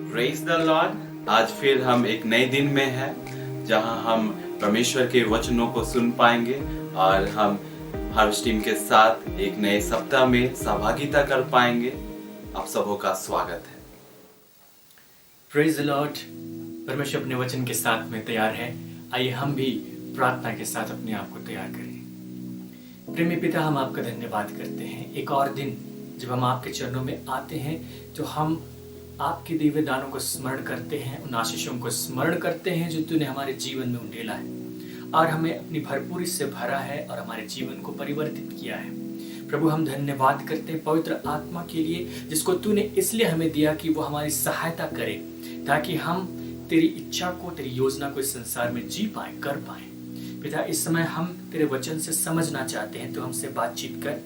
Praise the Lord. आज फिर हम एक नए दिन में हैं जहां हम परमेश्वर के वचनों को सुन पाएंगे और हम हार्वेस्ट टीम के साथ एक नए सप्ताह में सहभागिता कर पाएंगे। आप सबों का स्वागत है। Praise the Lord. परमेश्वर अपने वचन के साथ में तैयार है। आइए हम भी प्रार्थना के साथ अपने आप को तैयार करें। प्रेमी पिता, हम आपका धन्यवाद करते हैं। एक और दिन जब हम आपके चरणों में आते हैं तो हम आपके दिव्य दानों को स्मरण करते हैं, उन आशीषों को स्मरण करते हैं जो तूने हमारे जीवन में उंडेला है और हमें अपनी भरपूरी से भरा है और हमारे जीवन को परिवर्तित किया है। प्रभु, हम धन्यवाद करते हैं पवित्र आत्मा के लिए जिसको तूने इसलिए हमें दिया कि वो हमारी सहायता करे ताकि हम तेरी इच्छा को, तेरी योजना को इस संसार में जी पाए, कर पाए। पिता, इस समय हम तेरे वचन से समझना चाहते हैं तो हमसे बातचीत कर।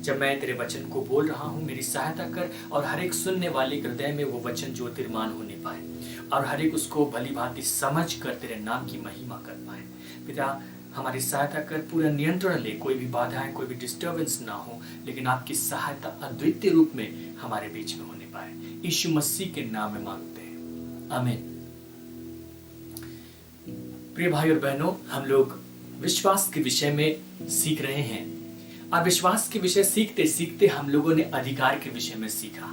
जब मैं तेरे वचन को बोल रहा हूँ मेरी सहायता कर और हर एक सुनने वाले हृदय में वो वचन ज्योतिर्मान होने पाए और हर एक उसको भली भांति समझ कर तेरे नाम की महिमा कर पाए। पिता, हमारी सहायता कर, पूरा नियंत्रण ले, कोई भी बाधाएं, कोई भी डिस्टर्बेंस ना हो, लेकिन आपकी सहायता अद्वितीय रूप में हमारे बीच में होने पाए। यीशु मसीह के नाम में मांगते हैं, आमीन। प्रिय भाई और बहनों, हम लोग विश्वास के विषय में सीख रहे हैं और विश्वास के विषय सीखते सीखते हम लोगों ने अधिकार के विषय में सीखा।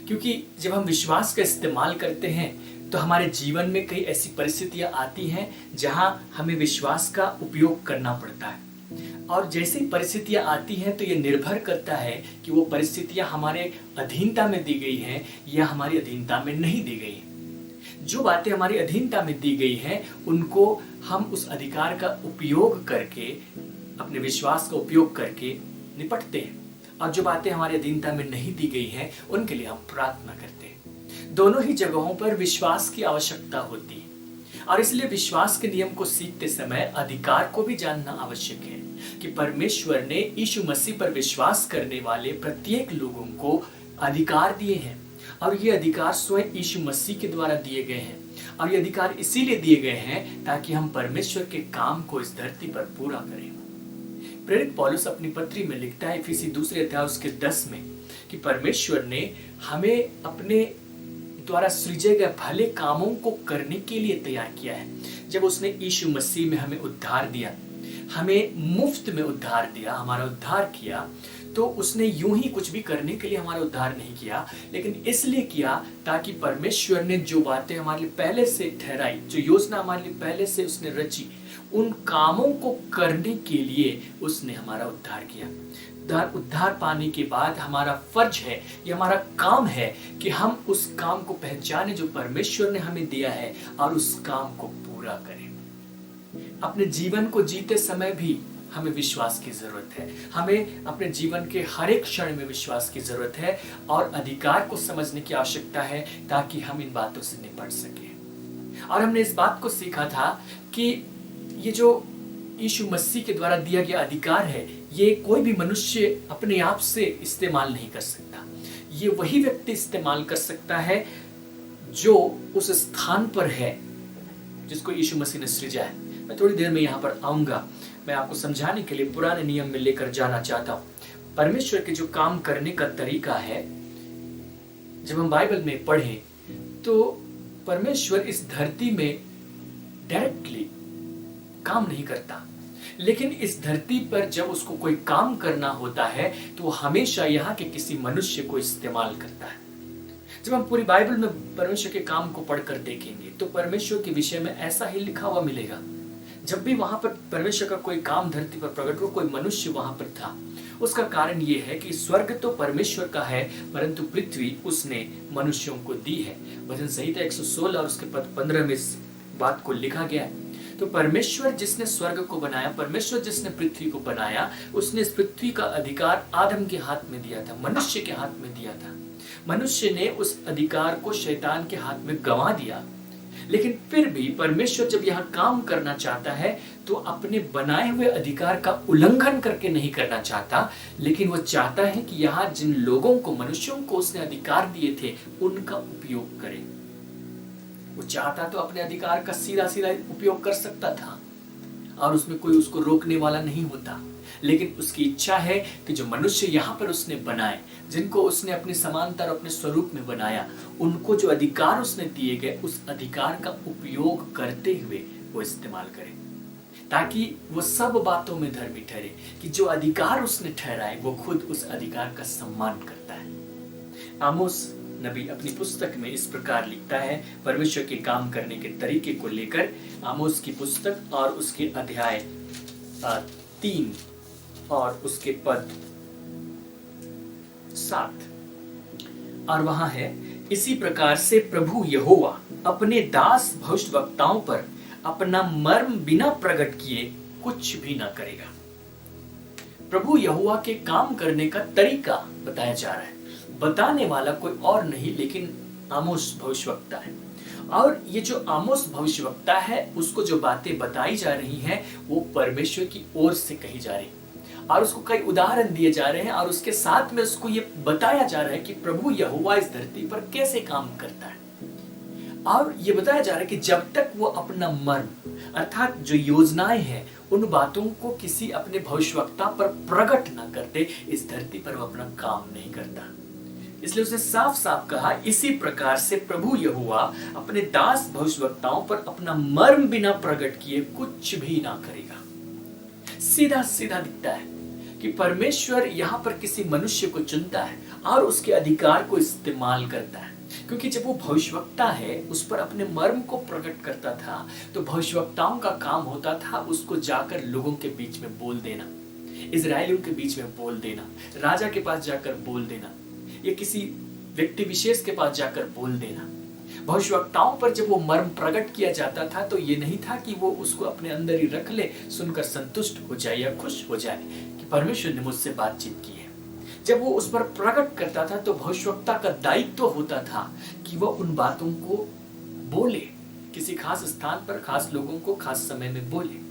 क्योंकि जब हम विश्वास का इस्तेमाल करते हैं तो हमारे जीवन में कई ऐसी परिस्थितियां आती हैं जहां हमें विश्वास का उपयोग करना पड़ता है। और जैसे ही परिस्थितियां आती हैं तो ये निर्भर करता है कि वो परिस्थितियां हमारे अधीनता में दी गई हैं या हमारी अधीनता में नहीं दी गई हैं। जो बातें हमारी अधीनता में दी गई हैं उनको हम उस अधिकार का उपयोग करके, अपने विश्वास का उपयोग करके निपटते हैं और जो बातें हमारे अधीनता में नहीं दी गई हैं उनके लिए हम प्रार्थना करते हैं। दोनों ही जगहों पर विश्वास की आवश्यकता होती है और इसलिए विश्वास के नियम को सीखते समय अधिकार को भी जानना आवश्यक है कि परमेश्वर ने यीशु मसीह पर विश्वास करने वाले प्रत्येक लोगों को अधिकार दिए हैं और ये अधिकार स्वयं यीशु मसीह के द्वारा दिए गए हैं और ये अधिकार इसीलिए दिए गए हैं ताकि हम परमेश्वर के काम को इस धरती पर पूरा करें। प्रेरित पौलुस अपनी पत्री में लिखता है इफिसी 2 अध्याय उसके 10 में कि परमेश्वर ने हमें अपने द्वारा सृजे गए भले कामों को करने के लिए तैयार किया है। जब उसने यीशु मसीह में हमें उद्धार दिया, हमें मुफ्त में उद्धार दिया, हमारा उद्धार किया, तो उसने यूं ही कुछ भी करने के लिए हमारा उद्धार नहीं किया, लेकिन इसलिए किया ताकि परमेश्वर ने जो बातें हमारे लिए पहले से ठहराई, जो योजना हमारे लिए पहले से उसने रची, उन कामों को करने के लिए उसने हमारा उद्धार किया। उद्धार पाने के बाद हमारा फर्ज है, ये हमारा काम है कि हम उस काम को पहचाने जो परमेश्वर ने हमें दिया है और उस काम को पूरा करें। अपने जीवन को जीते समय भी हमें विश्वास की जरूरत है। हमें अपने जीवन के हर एक क्षण में विश्वास की जरूरत है और अधिकार को समझने की आवश्यकता है ताकि हम इन बातों से निपट सकें। और हमने इस बात को सीखा था कि ये जो यीशु मसीह के द्वारा दिया गया अधिकार है, ये कोई भी मनुष्य अपने आप से इस्तेमाल नहीं कर सकता। ये वही व्यक्ति इस्तेमाल कर सकता है जो उस स्थान पर है जिसको यीशु मसीह ने सृजा है। मैं थोड़ी देर में यहाँ पर आऊंगा, मैं आपको समझाने के लिए पुराने नियम में लेकर जाना चाहता हूँ। परमेश्वर के जो काम करने का तरीका है, जब हम बाइबल में पढ़ें तो परमेश्वर इस धरती में डायरेक्टली काम नहीं करता, लेकिन इस धरती पर जब उसको कोई काम करना होता है तो वो हमेशा यहाँ के किसी मनुष्य को इस्तेमाल करता है। जब हम पूरी बाइबल में परमेश्वर के काम को पढ़कर देखेंगे तो परमेश्वर के विषय में ऐसा ही लिखा हुआ मिलेगा। जब भी वहां पर परमेश्वर का कोई काम धरती पर प्रकट हो, कोई मनुष्य वहां पर था, उसका कारण ये है कि स्वर्ग तो परमेश्वर का है परंतु पृथ्वी उसने मनुष्यों को दी है। भजन संहिता 116 और उसके पद 15 में इस बात को लिखा गया है। तो परमेश्वर जिसने स्वर्ग को बनाया, परमेश्वर जिसने पृथ्वी को बनाया, उसने इस पृथ्वी का अधिकार आदम के हाथ में दिया था, मनुष्य के हाथ में दिया था। मनुष्य ने उस अधिकार को शैतान के हाथ में गंवा दिया, लेकिन फिर भी परमेश्वर जब यहाँ काम करना चाहता है तो अपने बनाए हुए अधिकार का उल्लंघन करके नहीं करना चाहता, लेकिन वो चाहता है कि यहाँ जिन लोगों को, मनुष्यों को उसने अधिकार दिए थे उनका उपयोग करे। वो चाहता तो अपने अधिकार का सीधा सीधा उपयोग कर सकता था, और उसमें कोई उसको रोकने वाला नहीं होता। लेकिन उसकी इच्छा है कि जो मनुष्य यहाँ पर उसने बनाए, जिनको उसने अपनी समानता और अपने स्वरूप में बनाया, उनको जो अधिकार उसने दिए गए, उस अधिकार का उपयोग करते हुए वो इस्तेमाल करे, ताकि वो सब बातों में धर्मी ठहरे कि जो अधिकार उसने ठहराए वो खुद उस अधिकार का सम्मान करता है। आमोस नबी अपनी पुस्तक में इस प्रकार लिखता है, परमेश्वर के काम करने के तरीके को लेकर। आमोस की पुस्तक और उसके अध्याय 3 और उसके पद 7, और वहां है, इसी प्रकार से प्रभु यहोवा अपने दास भविष्यवक्ताओं पर अपना मर्म बिना प्रकट किए कुछ भी ना करेगा। प्रभु यहोवा के काम करने का तरीका बताया जा रहा है। बताने वाला कोई और नहीं लेकिन आमोस भविष्यवक्ता है। और ये जो आमोस भविष्यवक्ता है, उसको जो बातें बताई जा रही हैं वो परमेश्वर की ओर से कही जा रही है, और उसको कई उदाहरण दिए जा रहे हैं, और उसके साथ में उसको ये बताया जा रहा है कि प्रभु यहोवा इस धरती पर कैसे काम करता है। और ये बताया जा रहा है कि जब तक वो अपना मर्म अर्थात जो योजनाएं हैं, उन बातों को किसी अपने भविष्यवक्ता पर प्रकट ना करते, इस धरती पर वो अपना काम नहीं करता। इसलिए उसने साफ साफ कहा, इसी प्रकार से प्रभु यहोवा अपने दास भविष्यवक्ताओं पर अपना मर्म बिना प्रकट किए कुछ भी ना करेगा। सीधा सीधा दिखता है कि परमेश्वर यहाँ पर किसी मनुष्य को चुनता है और उसके अधिकार को इस्तेमाल करता है, क्योंकि जब वो भविष्यवक्ता है उस पर अपने मर्म को प्रकट करता था, तो भविष्यवक्ताओं का काम होता था उसको जाकर लोगों के बीच में बोल देना, इजरायलियों के बीच में बोल देना, राजा के पास जाकर बोल देना, या किसी व्यक्ति विशेष के पास जाकर बोल देना। भविष्यवक्ताओं पर जब वो मर्म प्रकट किया जाता था तो ये नहीं था कि वो उसको अपने अंदर ही रख ले, सुनकर संतुष्ट हो जाए या खुश हो जाए कि परमेश्वर ने मुझसे बातचीत की है। जब वो उस पर प्रकट करता था तो भविष्यवक्ता का दायित्व होता था कि वो उन बातों को बोले, किसी खास स्थान पर खास लोगों को खास समय में बोले।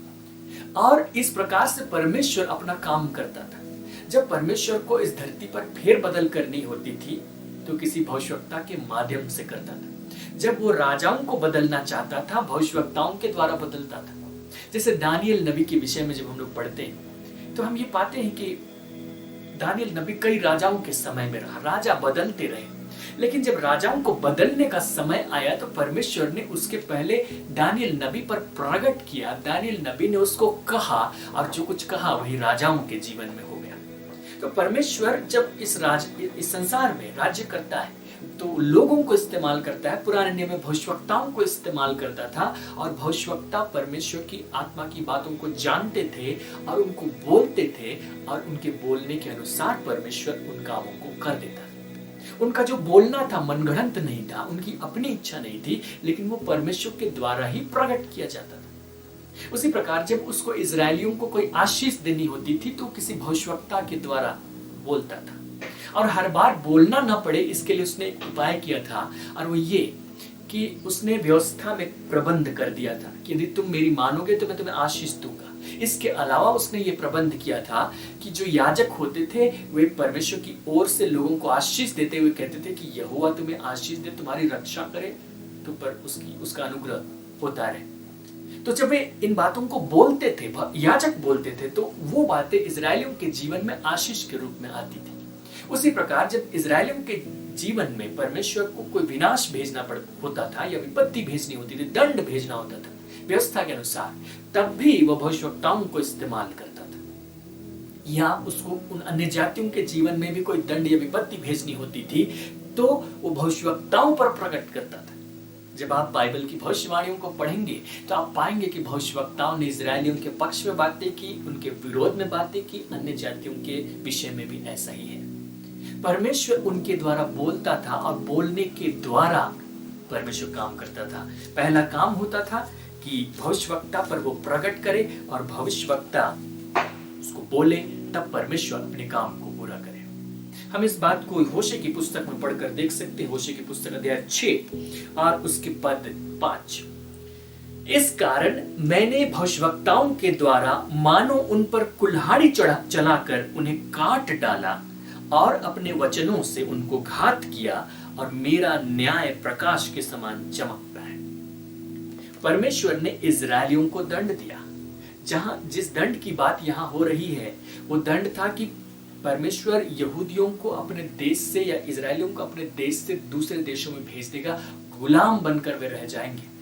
और इस प्रकार से परमेश्वर अपना काम करता था। जब परमेश्वर को इस धरती पर फेर बदल करनी होती थी तो किसी भविष्यवक्ता के माध्यम से करता था। जब वो राजाओं को बदलना चाहता था, भविष्यवक्ताओं के द्वारा बदलता था। जैसे दानियल नबी के विषय में जब हम लोग पढ़ते हैं तो हम ये पाते हैं कि दानियल नबी कई राजाओं के समय में रहा, राजा बदलते रहे, लेकिन जब राजाओं को बदलने का समय आया तो परमेश्वर ने उसके पहले दानियल नबी पर प्रकट किया। दानियल नबी ने उसको कहा, और जो कुछ कहा वही राजाओं के जीवन में हो गया। तो परमेश्वर जब इस संसार में राज्य करता है तो लोगों को इस्तेमाल करता है। पुराने नियम में भविष्यवक्ताओं को इस्तेमाल करता था, और भविष्यवक्ता परमेश्वर की आत्मा की बातों को जानते थे और उनको बोलते थे, और उनके बोलने के अनुसार परमेश्वर उन कामों को कर देता था। उनका जो बोलना था मनगढ़ंत नहीं था, उनकी अपनी इच्छा नहीं थी, लेकिन वो परमेश्वर के द्वारा ही प्रकट किया जाता था। उसी प्रकार जब उसको इजरायलियों को कोई आशीष देनी होती थी तो किसी भविष्यवक्ता के द्वारा बोलता था, और हर बार बोलना ना पड़े इसके लिए उसने एक उपाय किया था, और वो ये कि उसने व्यवस्था में प्रबंध कर दिया था कि यदि तुम मेरी मानोगे तो मैं तुम्हें आशीष दूंगा। इसके अलावा उसने ये प्रबंध किया था कि जो याजक होते थे वे परमेश्वर की ओर से लोगों को आशीष देते हुए कहते थे कि यहोवा तुम्हें आशीष दे, तुम्हारी रक्षा करे, तुम पर उसका अनुग्रह होता रहे। तो जब वे इन बातों को बोलते थे, याजक बोलते थे, तो वो बातें इजरायलियों के जीवन में आशीष के रूप में आती थी। उसी प्रकार जब इजरायलियों के जीवन में परमेश्वर को कोई विनाश भेजना होता था या विपत्ति भेजनी होती थी, दंड भेजना होता था व्यवस्था के अनुसार, तब भी वह भविष्यवक्ताओं को इस्तेमाल करता था। या उसको उन अन्य जातियों के जीवन में भी कोई दंड या विपत्ति भेजनी होती थी तो वो भविष्यवक्ताओं पर प्रकट करता था। जब आप बाइबल की भविष्यवाणियों को पढ़ेंगे तो आप पाएंगे कि भविष्यवक्ताओं ने इजरायलियों के पक्ष में बातें की, उनके विरोध में बातें की, अन्य जातियों के विषय में भी ऐसा ही है। परमेश्वर उनके द्वारा बोलता था और बोलने के द्वारा परमेश्वर काम करता था। पहला काम होता था कि भविष्यवक्ता पर वो प्रकट करे और भविष्यवक्ता उसको बोले, तब परमेश्वर अपने काम को पूरा करे। हम इस बात को होशे की पुस्तक में पढ़कर देख सकते हैं। होशे की पुस्तक अध्याय 6 और उसके पद 5। इस कारण मैंने भविष्यवक्ताओं के द्वारा मानो उन पर कुल्हाड़ी चलाकर उन्हें काट डाला और अपने वचनों से उनको घात किया, और मेरा न्याय प्रकाश के समान चमकता है। परमेश्वर ने इजरायलियों को दंड दिया। जहां जिस दंड की बात यहाँ हो रही है वो दंड था कि परमेश्वर यहूदियों को अपने देश से या इजरायलियों को अपने देश से दूसरे देशों में भेज देगा, गुलाम बनकर वे रह जाएंगे।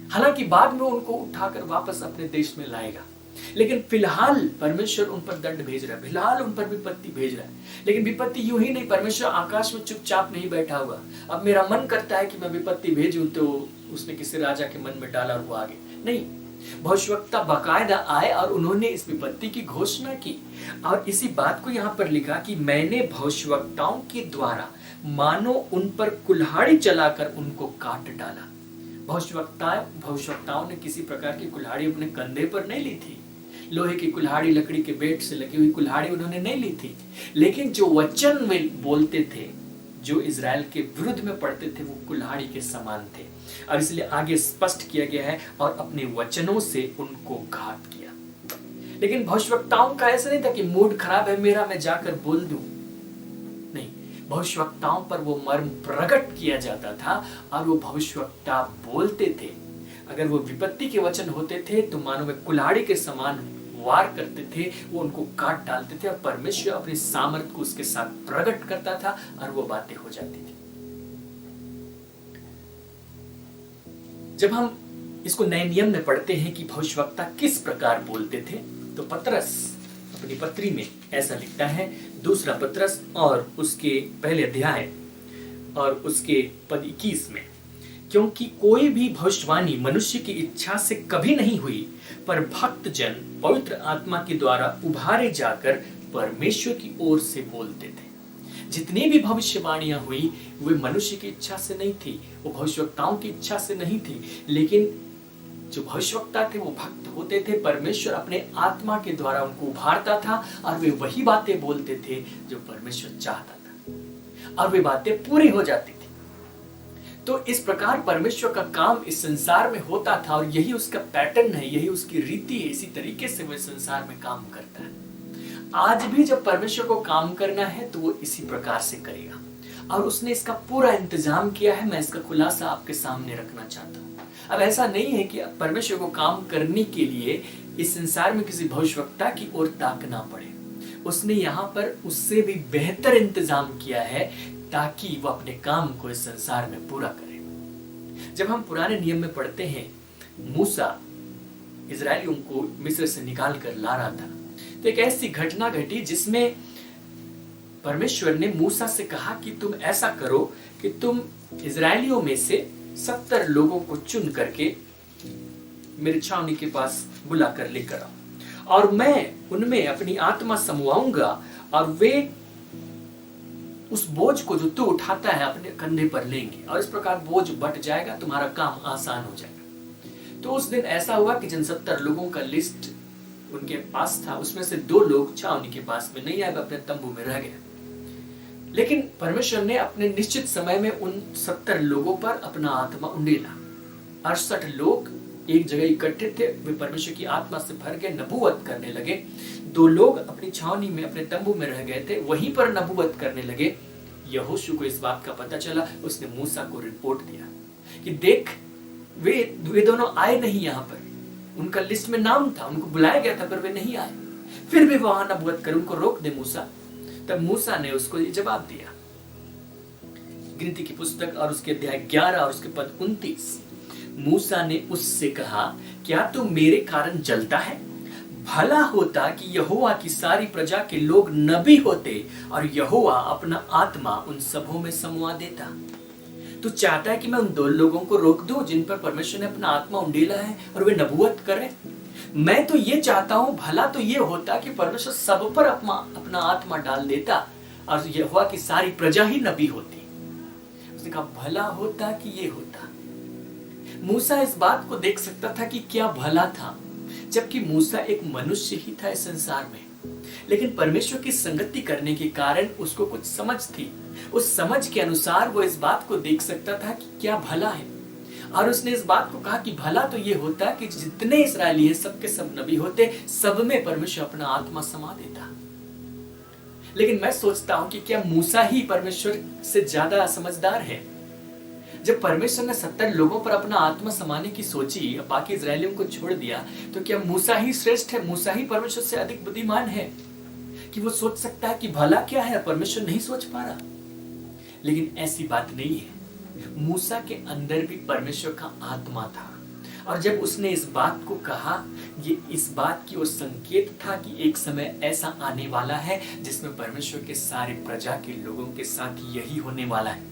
हालांकि बाद में उनको उठाकर वापस अपने देश में लाएगा, लेकिन फिलहाल परमेश्वर उन पर दंड भेज रहा है, फिलहाल उन पर विपत्ति भेज रहा है। लेकिन विपत्ति यूं ही नहीं, परमेश्वर आकाश में चुपचाप नहीं बैठा हुआ। अब मेरा मन करता है कि मैं विपत्ति भेजूं तो उसने किसी राजा के मन में डाला और वो आगे नहीं, भविष्यवक्ता बाकायदा आए और उन्होंने इस विपत्ति की घोषणा की। और इसी बात को यहाँ पर लिखा कि मैंने भविष्यवक्ताओं के द्वारा मानो उन पर कुल्हाड़ी चलाकर उनको काट डाला। भविष्यवक्ताओं ने किसी प्रकार की कुल्हाड़ी अपने कंधे पर नहीं ली थी, लोहे की कुल्हाड़ी, लकड़ी के बेट से लगी हुई कुल्हाड़ी उन्होंने नहीं ली थी, लेकिन जो वचन वे बोलते थे, जो इजराइल के विरुद्ध में पढ़ते थे, वो कुल्हाड़ी के समान थे। और इसलिए आगे स्पष्ट किया गया है, और अपने वचनों से उनको घात किया। लेकिन भविष्यवक्ताओं का ऐसा नहीं था कि मूड खराब है मेरा, मैं जाकर बोल दूं। नहीं, भविष्यवक्ताओं पर वो मर्म प्रकट किया जाता था और वो भविष्यवक्ता बोलते थे। अगर वो विपत्ति के वचन होते थे तो मानो वे कुल्हाड़ी के समान वार करते थे, वो उनको काट डालते थे, और परमेश्वर अपनी सामर्थ को उसके साथ प्रकट करता था और वो बातें हो जाती थी। जब हम इसको नए नियम में पढ़ते हैं कि भविष्यवक्ता किस प्रकार बोलते थे, तो पतरस अपनी पत्री में ऐसा लिखता है, दूसरा पतरस और उसके पहले अध्याय और उसके पद 21 में, क्योंकि कोई भी भविष्यवाणी मनुष्य की इच्छा से कभी नहीं हुई, पर भक्त जन पवित्र आत्मा के द्वारा उभारे जाकर परमेश्वर की ओर से बोलते थे। जितनी भी भविष्यवाणियां हुई वे मनुष्य की इच्छा से नहीं थी, वो भविष्यवक्ताओं की इच्छा से नहीं थी, लेकिन जो भविष्यवक्ता थे वो भक्त होते थे, परमेश्वर अपने आत्मा के द्वारा उनको उभारता था और वे वही बातें बोलते थे जो परमेश्वर चाहता था, और वे बातें पूरी हो जाती थी। तो इस प्रकार परमेश्वर का काम इस संसार में होता था, और यही उसका पैटर्न है, यही उसकी रीति है। इसी तरीके से वह संसार में काम करता है। आज भी जब परमेश्वर को काम करना है तो वो इसी प्रकार से करेगा, और उसने इसका पूरा इंतजाम किया है। मैं इसका खुलासा आपके सामने रखना चाहता हूँ। अब ऐसा नहीं है कि परमेश्वर को काम करने के लिए इस संसार में किसी भविष्यवक्ता की ओर ताकना पड़े। उसने यहाँ पर उससे भी बेहतर इंतजाम किया है ताकि वो अपने काम को इस संसार में पूरा करे। जब हम पुराने नियम में पढ़ते हैं, मूसा इजरायलियों को मिस्र से निकाल कर ला रहा था, तो एक ऐसी घटना घटी जिसमें परमेश्वर ने मूसा से कहा कि तुम ऐसा करो कि तुम इजरायलियों में से 70 लोगों को चुन करके मेरे छावनी के पास बुला कर लेकर आओ, और मैं उनमें अपनी आत्मा समवाऊंगा, और वे उस बोझ को जो तू उठाता है अपने कंधे पर लेंगे, और इस प्रकार बोझ बट जाएगा, तुम्हारा काम आसान हो जाएगा। तो उस दिन ऐसा हुआ कि जिन 70 लोगों का लिस्ट उनके पास था, उसमें से 2 लोग छावनी के पास में नहीं आए, अपने तंबू में रह गए। लेकिन परमेश्वर ने अपने निश्चित समय में उन 70 लोगों पर अपना आत्मा उंडेला। 68 लोग एक जगह इकट्ठे थे, वे परमेश्वर की आत्मा से भर के नबूवत करने लगे। 2 लोग अपनी छावनी में अपने तंबू में रह गए थे, वहीं पर नबूवत करने लगे। यहोशू को इस बात का पता चला, उसने मूसा को रिपोर्ट दिया कि देख वे दोनों आए नहीं, यहाँ पर उनका लिस्ट में नाम था, उनको बुलाया गया था, पर वे नहीं आए, फिर भी वहां नबूवत कर, उनको रोक दे मूसा। तब मूसा ने उसको ये जवाब दिया, गिनती की पुस्तक और उसके अध्याय 11 और उसके पद 29। मूसा ने उससे कहा, क्या तू मेरे कारण जलता है? भला होता कि यहोवा की सारी प्रजा के लोग नबी होते, और यहोवा अपना आत्मा उन सबों में समवा देता। तू चाहता है कि मैं उन 2 लोगों को रोक दूं जिन पर परमेश्वर ने अपना आत्मा उंडेला है और वे नबूवत करें? मैं तो ये चाहता हूं, भला तो ये होता कि परमेश्वर सब पर अपना आत्मा डाल देता और यहोवा की सारी प्रजा ही नबी होती। उसने कहा भला होता कि ये होता। मूसा इस बात को देख सकता था कि क्या भला था, जबकि मूसा एक मनुष्य ही था इस संसार में, लेकिन परमेश्वर की संगति करने के कारण उसको कुछ समझ थी। उस समझ के अनुसार वो इस बात को देख सकता था कि क्या भला है, और उसने इस बात को कहा कि भला तो ये होता कि जितने इस्राएली हैं सबके सब नबी होते, सब में परमेश्वर अपना आत्मा समा देता। लेकिन मैं सोचता हूं कि क्या मूसा ही परमेश्वर से ज्यादा समझदार है? जब परमेश्वर ने 70 लोगों पर अपना आत्मा समाने की सोची, बाकी इजरायलियों को छोड़ दिया, तो क्या मूसा ही श्रेष्ठ है? मूसा ही परमेश्वर से अधिक बुद्धिमान है कि वो सोच सकता है कि भला क्या है, परमेश्वर नहीं सोच पा रहा? लेकिन ऐसी बात नहीं है। मूसा के अंदर भी परमेश्वर का आत्मा था, और जब उसने इस बात को कहा, ये इस बात की ओर संकेत था कि एक समय ऐसा आने वाला है जिसमें परमेश्वर के सारे प्रजा के लोगों के साथ यही होने वाला है।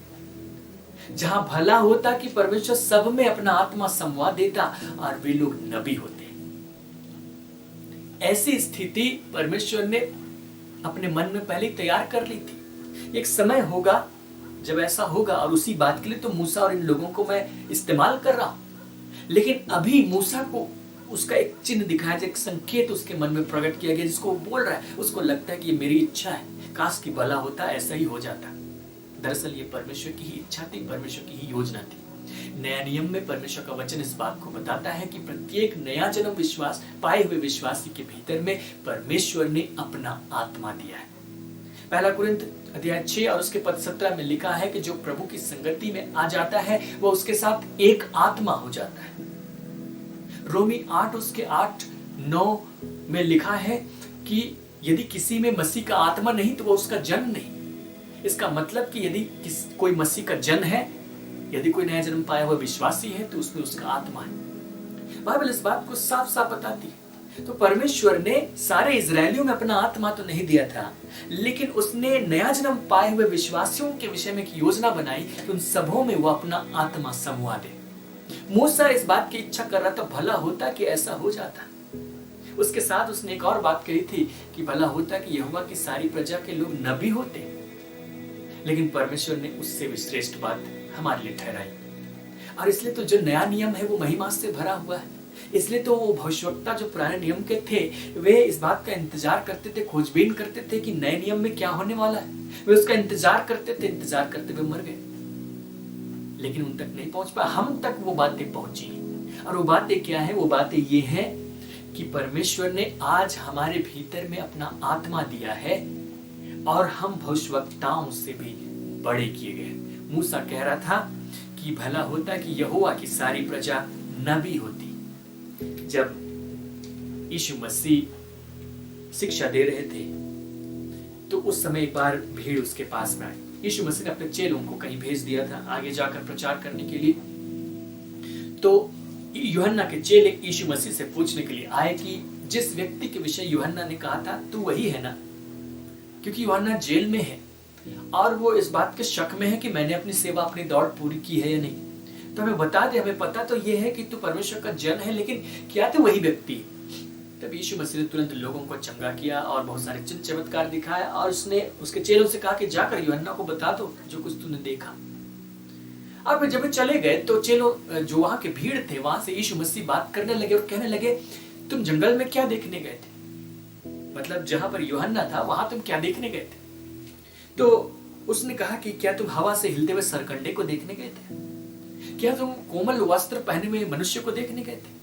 जहां भला होता कि परमेश्वर सब में अपना आत्मा समवा देता और वे लोग नबी होते। ऐसी स्थिति परमेश्वर ने अपने मन में पहले ही तैयार कर ली थी। एक समय होगा जब ऐसा होगा, और उसी बात के लिए तो मूसा और इन लोगों को मैं इस्तेमाल कर रहा हूं। लेकिन अभी मूसा को उसका एक चिन्ह दिखाया, एक संकेत उसके मन में प्रकट किया गया, जिसको वो बोल रहा है। उसको लगता है कि ये मेरी इच्छा है, काश की भला होता, ऐसा ही हो जाता। दरअसल ये परमेश्वर की ही इच्छा थी, परमेश्वर की ही योजना थी। नया नियम में परमेश्वर का वचन इस बात को बताता है कि प्रत्येक नया जन्म विश्वास पाए हुए विश्वासी के भीतर में परमेश्वर ने अपना आत्मा दिया है। पहला कुरिन्थ अध्याय 6 और उसके पद 17 में लिखा है कि जो प्रभु की संगति में आ जाता है वह उसके साथ एक आत्मा हो जाता है। रोमी 8 उसके 8-9 में लिखा है कि यदि किसी में मसीह का आत्मा नहीं तो वो उसका जन नहीं। इसका मतलब कि यदि कोई मसीह का जन है, यदि कोई नया जन्म पाया हुआ विश्वासी है, तो उसमें उसका आत्मा है। बाइबल इस बात को साफ साफ बताती है। तो परमेश्वर ने सारे इजरायलियों में अपना आत्मा तो नहीं दिया था, लेकिन उसने नया जन्म पाए हुए विश्वासियों के विषय में एक योजना बनाई कि उन सबों में वो अपना आत्मा समवा दे। मूसा इस बात की इच्छा कर रहा था, भला होता कि ऐसा हो जाता। उसके साथ उसने एक और बात कही थी कि भला होता कि यहोवा की सारी प्रजा के लोग नबी होते। लेकिन परमेश्वर ने उससे भी श्रेष्ठ बात हमारे लिए ठहराई, और इसलिए तो जो नया नियम है वो महिमा से भरा हुआ है। इसलिए तो वो भविष्यवक्ता जो पुराने नियम के थे, वे इस बात का इंतजार करते थे, खोजबीन करते थे कि नए नियम में क्या होने वाला है। वे उसका इंतजार करते थे, इंतजार करते हुए मर गए, लेकिन उन तक नहीं पहुंच पाया। हम तक वो बातें पहुंची, और वो बातें क्या है? वो बातें ये हैं कि परमेश्वर ने आज हमारे भीतर में अपना आत्मा दिया है, और हम भविष्यवक्ताओं से भी बड़े किए गए। मूसा कह रहा था कि भला होता कि यहोवा की सारी प्रजा नबी होती। जब यीशु मसीह शिक्षा दे रहे थे तो उस समय एक बार भीड़ उसके पास में आई। यीशु मसीह ने अपने चेलों को कहीं भेज दिया था आगे जाकर प्रचार करने के लिए। तो यूहन्ना के चेले यीशु मसीह से पूछने के लिए आए कि जिस व्यक्ति के विषय यूहन्ना ने कहा था तू वही है ना? क्योंकि यूहन्ना जेल में है और वो इस बात के शक में है कि मैंने अपनी सेवा, अपनी दौड़ पूरी की है या नहीं। तो हमें बता दे, हमें पता तो ये है कि तू परमेश्वर का जन है, लेकिन क्या तू वही व्यक्ति? तब यीशु मसीह ने तुरंत लोगों को चंगा किया और बहुत सारे चिन्ह चमत्कार दिखाया, और उसने उसके चेलों से कहा कि जाकर यूहन्ना को बता दो जो कुछ तूने देखा। और जब वे चले गए तो चेलों जो वहां के भीड़ थे वहां से यीशु मसीह बात करने लगे और कहने लगे, तुम जंगल में क्या देखने गए थे? मतलब जहां पर यूहन्ना था वहां तुम क्या देखने गए थे? तो उसने कहा कि क्या तुम हवा से हिलते हुए सरकंडे को देखने गए थे? क्या तुम कोमल वस्त्र पहने हुए मनुष्य को देखने गए थे?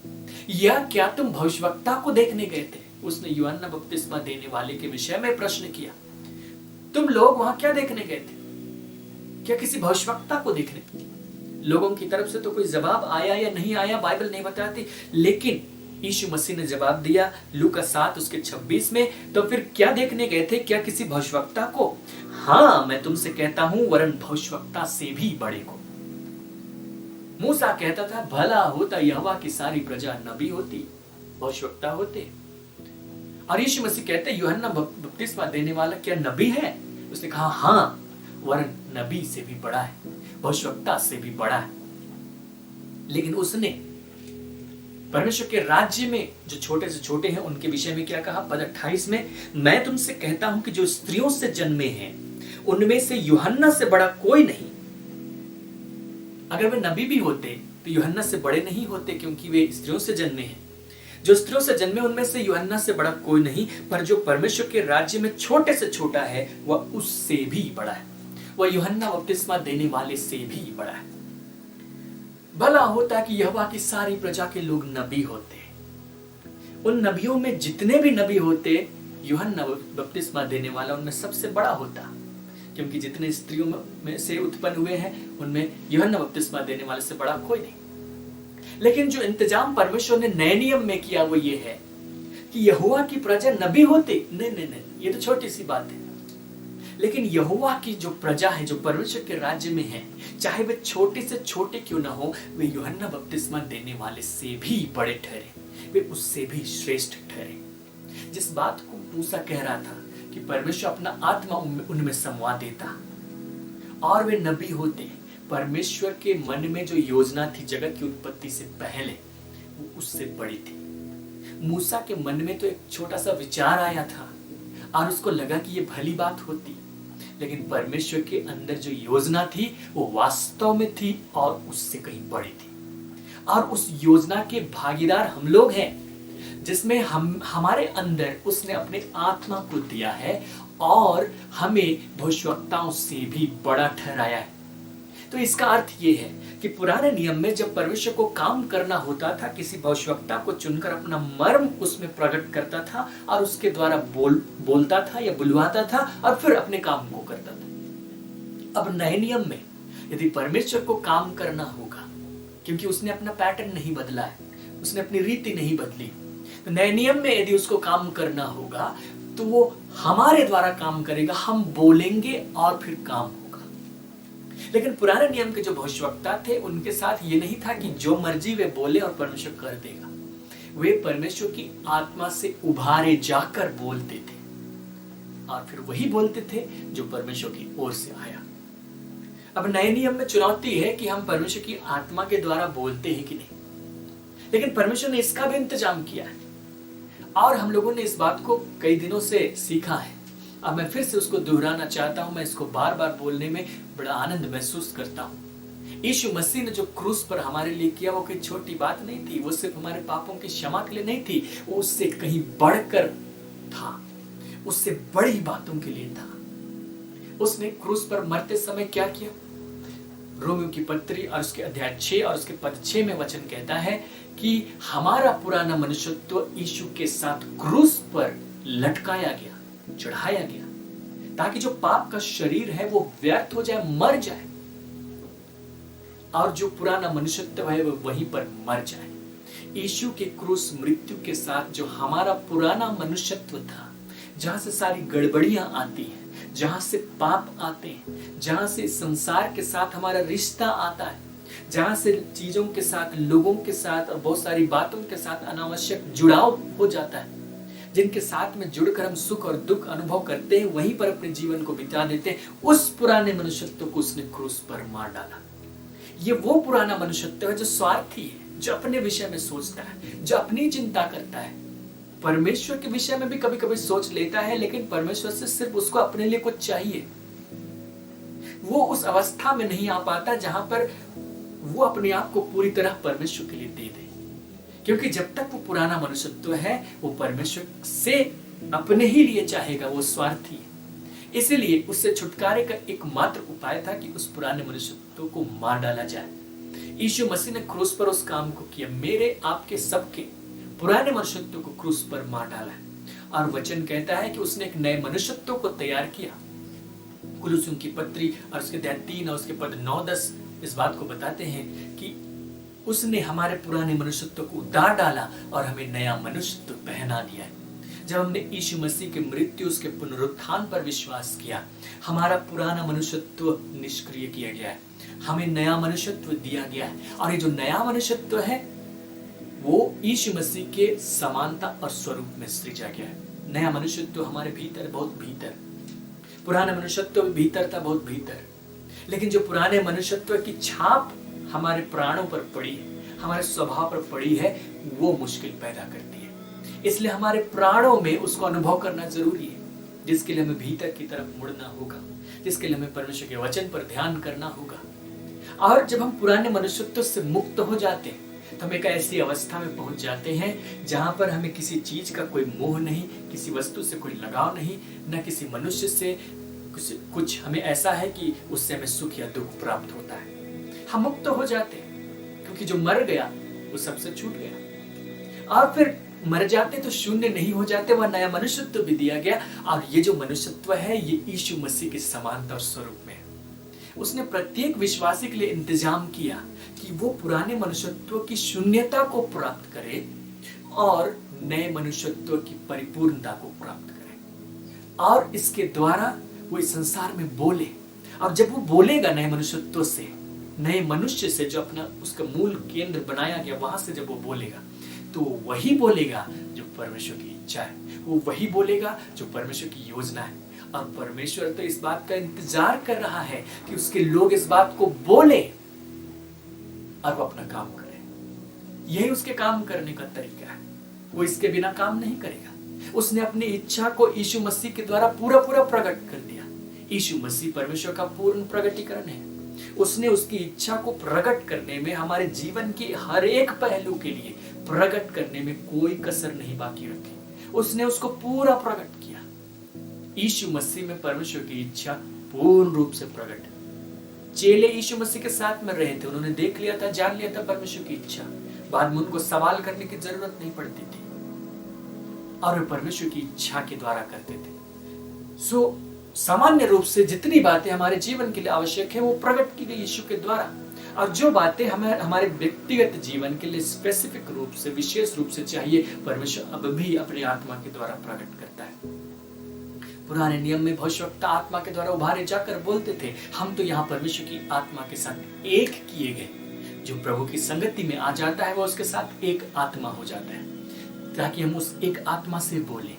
या क्या तुम भविष्यवक्ता को देखने गए थे? उसने यूहन्ना बपतिस्मा देने वाले के विषय में प्रश्न किया। तुम लोग वहां क्या देखने गए थे? क्या किसी भविष्यवक्ता को देखने? लोगों की तरफ से तो कोई जवाब आया या नहीं आया बाइबल नहीं बताती, लेकिन यीशु मसीह ने जवाब दिया लूका 7 उसके 26 में, तो फिर क्या देखने गए थे? क्या किसी भविष्यवक्ता को? हाँ, मैं तुमसे कहता हूं वरन भविष्यवक्ता से भी बड़े को। मूसा कहता था भला होता यहोवा की सारी प्रजा नबी होती, भविष्यवक्ता होते। और यीशु मसीह कहते यूहन्ना बपतिस्मा देने वाला क्या नबी है? उसने कहा हाँ, वरन नबी से भी बड़ा है, भविष्यवक्ता से भी बड़ा है। लेकिन उसने परमेश्वर के राज्य में जो छोटे से छोटे हैं उनके विषय में क्या कहा? पद 28 में, मैं तुमसे कहता हूं कि जो स्त्रियों से जन्मे हैं उनमें से यूहन्ना से बड़ा कोई नहीं। अगर वे नबी भी होते तो यूहन्ना से बड़े नहीं होते, क्योंकि वे स्त्रियों से जन्मे हैं। जो स्त्रियों से जन्मे उनमें से यूहन्ना से बड़ा कोई नहीं, पर जो परमेश्वर के राज्य में छोटे से छोटा है वह उससे भी बड़ा है, वह यूहन्ना बपतिस्मा देने वाले से भी बड़ा है। भला होता कि यहोवा की सारी प्रजा के लोग नबी होते। उन नबियों में जितने भी नबी होते, यूहन्ना बपतिस्मा देने वाला उनमें सबसे बड़ा होता, क्योंकि जितने स्त्रियों में से उत्पन्न हुए हैं उनमें यूहन्ना बपतिस्मा देने वाले से बड़ा कोई नहीं। लेकिन जो इंतजाम परमेश्वर ने नए नियम में किया वो ये है कि यहोवा की प्रजा नबी होती नहीं नहीं नहीं, ये तो छोटी सी बात है। लेकिन यहोवा की जो प्रजा है, जो परमेश्वर के राज्य में है, चाहे वे छोटे से छोटे क्यों ना हो, वे यूहन्ना बपतिस्मा देने वाले से भी बड़े ठहरे, वे उससे भी श्रेष्ठ ठहरे। जिस बात को मूसा कह रहा था कि परमेश्वर अपना आत्मा उनमें समवा देता और वे नबी होते, परमेश्वर के मन में जो योजना थी जगत की उत्पत्ति से पहले, वो उससे बड़ी थी। मूसा के मन में तो एक छोटा सा विचार आया था और उसको लगा कि ये भली बात होती, लेकिन परमेश्वर के अंदर जो योजना थी वो वास्तव में थी और उससे कहीं बड़ी थी। और उस योजना के भागीदार हम लोग हैं, जिसमें हमारे अंदर उसने अपने आत्मा को दिया है और हमें भविष्यवक्ताओं से भी बड़ा ठहराया है। तो इसका अर्थ ये है कि पुराने नियम में जब परमेश्वर को काम करना होता था, किसी भविष्यवक्ता को चुनकर अपना मर्म उसमें प्रकट करता था और उसके द्वारा बोलता था या बुलवाता था और फिर अपने काम को करता था। अब नए नियम में यदि परमेश्वर को काम करना होगा, क्योंकि उसने अपना पैटर्न नहीं बदला है, उसने अपनी रीति नहीं बदली, तो नए नियम में यदि उसको काम करना होगा तो वो हमारे द्वारा काम करेगा, हम बोलेंगे और फिर काम होगा। लेकिन पुराने नियम के जो भविष्यवक्ता थे उनके साथ ये नहीं था कि जो मर्जी वे बोले और परमेश्वर कर देगा। वे परमेश्वर की आत्मा से उभारे जाकर बोलते थे और फिर वही बोलते थे जो परमेश्वर की ओर से आया। अब नए नियम में चुनौती है कि हम परमेश्वर की आत्मा के द्वारा बोलते हैं कि नहीं, लेकिन परमेश्वर ने इसका भी इंतजाम किया है और हम लोगों ने इस बात को कई दिनों से सीखा है। अब मैं फिर से उसको दोहराना चाहता हूं, मैं इसको बार बार बोलने में बड़ा आनंद महसूस करता हूं। यीशु मसीह ने जो क्रूस पर हमारे लिए किया वो कोई छोटी बात नहीं थी, वो सिर्फ हमारे पापों की क्षमा के लिए नहीं थी, वो उससे कहीं बढ़कर था, उससे बड़ी बातों के लिए था। उसने क्रूस पर मरते समय क्या किया? रोमियो की पत्री और उसके अध्याय 6 और उसके पद 6 में वचन कहता है कि हमारा पुराना मनुष्यत्व यीशु के साथ क्रूस पर लटकाया गया, चढ़ाया गया, ताकि जो पाप का शरीर है वो व्यर्थ हो जाए, मर जाए, और जो पुराना मनुष्यत्व है वो वहीं पर मर जाए। यीशु के क्रूस मृत्यु के साथ जो हमारा पुराना मनुष्यत्व था, जहां से सारी गड़बड़ियां आती हैं, जहां से पाप आते हैं, जहां से संसार के साथ हमारा रिश्ता आता है, जहां से चीजों के साथ, लोगों के साथ और बहुत सारी बातों के साथ अनावश्यक जुड़ाव हो जाता है, जिनके साथ में जुड़कर हम सुख और दुख अनुभव करते हैं, वहीं पर अपने जीवन को बिता देते हैं, उस पुराने मनुष्यत्व को उसने क्रूस पर मार डाला। ये वो पुराना मनुष्यत्व है जो स्वार्थी है, जो अपने विषय में सोचता है, जो अपनी चिंता करता है, परमेश्वर के विषय में भी कभी कभी सोच लेता है, लेकिन परमेश्वर से सिर्फ उसको अपने लिए कुछ चाहिए। वो उस अवस्था में नहीं आ पाता जहां पर वो अपने आप को पूरी तरह परमेश्वर के लिए दे दे, क्योंकि जब तक वो पुराना मनुष्यत्व है वो परमेश्वर से अपने ही लिए चाहेगा, वो स्वार्थी है। इसलिए उससे छुटकारे का एकमात्र उपाय था कि उस पुराने मनुष्यत्व को मार डाला जाए। यीशु मसीह ने क्रूस पर उस काम को किया, मेरे आपके सबके पुराने मनुष्यत्व को क्रूस पर मार डाला है। और वचन कहता है कि उसने एक नए मनुष्यत्व को तैयार किया। कुलुसियों की पत्री और उसके अध्याय 3 और उसके पद 9-10 इस बात को बताते हैं कि उसने हमारे पुराने मनुष्यत्व को उतार डाला और हमें नया मनुष्यत्व पहना दिया है। जब हमने यीशु मसीह के मृत्यु, उसके पुनरुत्थान पर विश्वास किया, हमारा पुराना मनुष्यत्व निष्क्रिय किया गया है, हमें नया मनुष्यत्व दिया गया है। और ये जो नया मनुष्यत्व है वो यीशु मसीह के समानता और स्वरूप में सृजा गया है। नया मनुष्यत्व हमारे भीतर, बहुत भीतर, पुराना मनुष्यत्व भी भीतर था, बहुत भीतर, लेकिन जो पुराने मनुष्यत्व की छाप हमारे प्राणों पर पड़ी है, हमारे स्वभाव पर पड़ी है, वो मुश्किल पैदा करती है। इसलिए हमारे प्राणों में उसको अनुभव करना जरूरी है, जिसके लिए हमें भीतर की तरफ मुड़ना होगा, जिसके लिए हमें परमेश्वर के वचन पर ध्यान करना होगा। और जब हम पुराने मनुष्यत्व से मुक्त हो जाते हैं तो हम एक ऐसी अवस्था में पहुंच जाते हैं जहां पर हमें किसी चीज का कोई मोह नहीं, किसी वस्तु से कोई लगाव नहीं, न किसी मनुष्य से कुछ हमें ऐसा है कि उससे हमें सुख या दुख प्राप्त होता है। हम मुक्त हो जाते हैं, क्योंकि जो मर गया वो सबसे छूट गया। और फिर मर जाते तो शून्य नहीं हो जाते, वह नया मनुष्यत्व भी दिया गया। और ये जो मनुष्यत्व है ये यीशु मसीह के समानता और स्वरूप में है। उसने प्रत्येक विश्वासी के लिए इंतजाम किया कि वो पुराने मनुष्यत्व की शून्यता को प्राप्त करे और नए मनुष्यत्व की परिपूर्णता को प्राप्त करे, और इसके द्वारा वो इस संसार में बोले। और जब वो बोलेगा नए मनुष्यत्व से, नए मनुष्य से, जो अपना उसका मूल केंद्र बनाया गया, वहां से जब वो बोलेगा तो वही बोलेगा जो परमेश्वर की इच्छा है, वो वही बोलेगा जो परमेश्वर की योजना है। और परमेश्वर तो इस बात का इंतजार कर रहा है कि उसके लोग इस बात को बोले और वो अपना काम करे। यही उसके काम करने का तरीका है, वो इसके बिना काम नहीं करेगा। उसने अपनी इच्छा को यीशु मसीह के द्वारा पूरा प्रकट कर दिया। यीशु मसीह परमेश्वर का पूर्ण प्रकटीकरण है। उसने उसकी इच्छा को प्रकट करने में, हमारे जीवन के हर एक पहलू के लिए प्रकट करने में कोई कसर नहीं बाकी रखी। उसने उसको पूरा प्रकट किया। यीशु मसीह में परमेश्वर की इच्छा पूर्ण रूप से प्रकट है। चेले यीशु मसीह के साथ में रहे थे, उन्होंने देख लिया था, जान लिया था परमेश्वर की इच्छा। बाद में उनको सवाल करने की जरूरत नहीं पड़ती थी और वे परमेश्वर की इच्छा के द्वारा करते थे। सामान्य रूप से जितनी बातें हमारे जीवन के लिए आवश्यक है वो प्रकट की गई यीशु के द्वारा, और जो बातें हमें हमारे व्यक्तिगत जीवन के लिए स्पेसिफिक रूप से, विशेष रूप से चाहिए, परमेश्वर अब भी अपनी आत्मा के द्वारा प्रकट करता है। पुराने नियम में भविष्यवक्ता आत्मा के द्वारा उभारे जाकर बोलते थे, हम तो यहाँ परमेश्वर की आत्मा के साथ एक किए गए। जो प्रभु की संगति में आ जाता है वो उसके साथ एक आत्मा हो जाता है, ताकि हम उस एक आत्मा से बोले,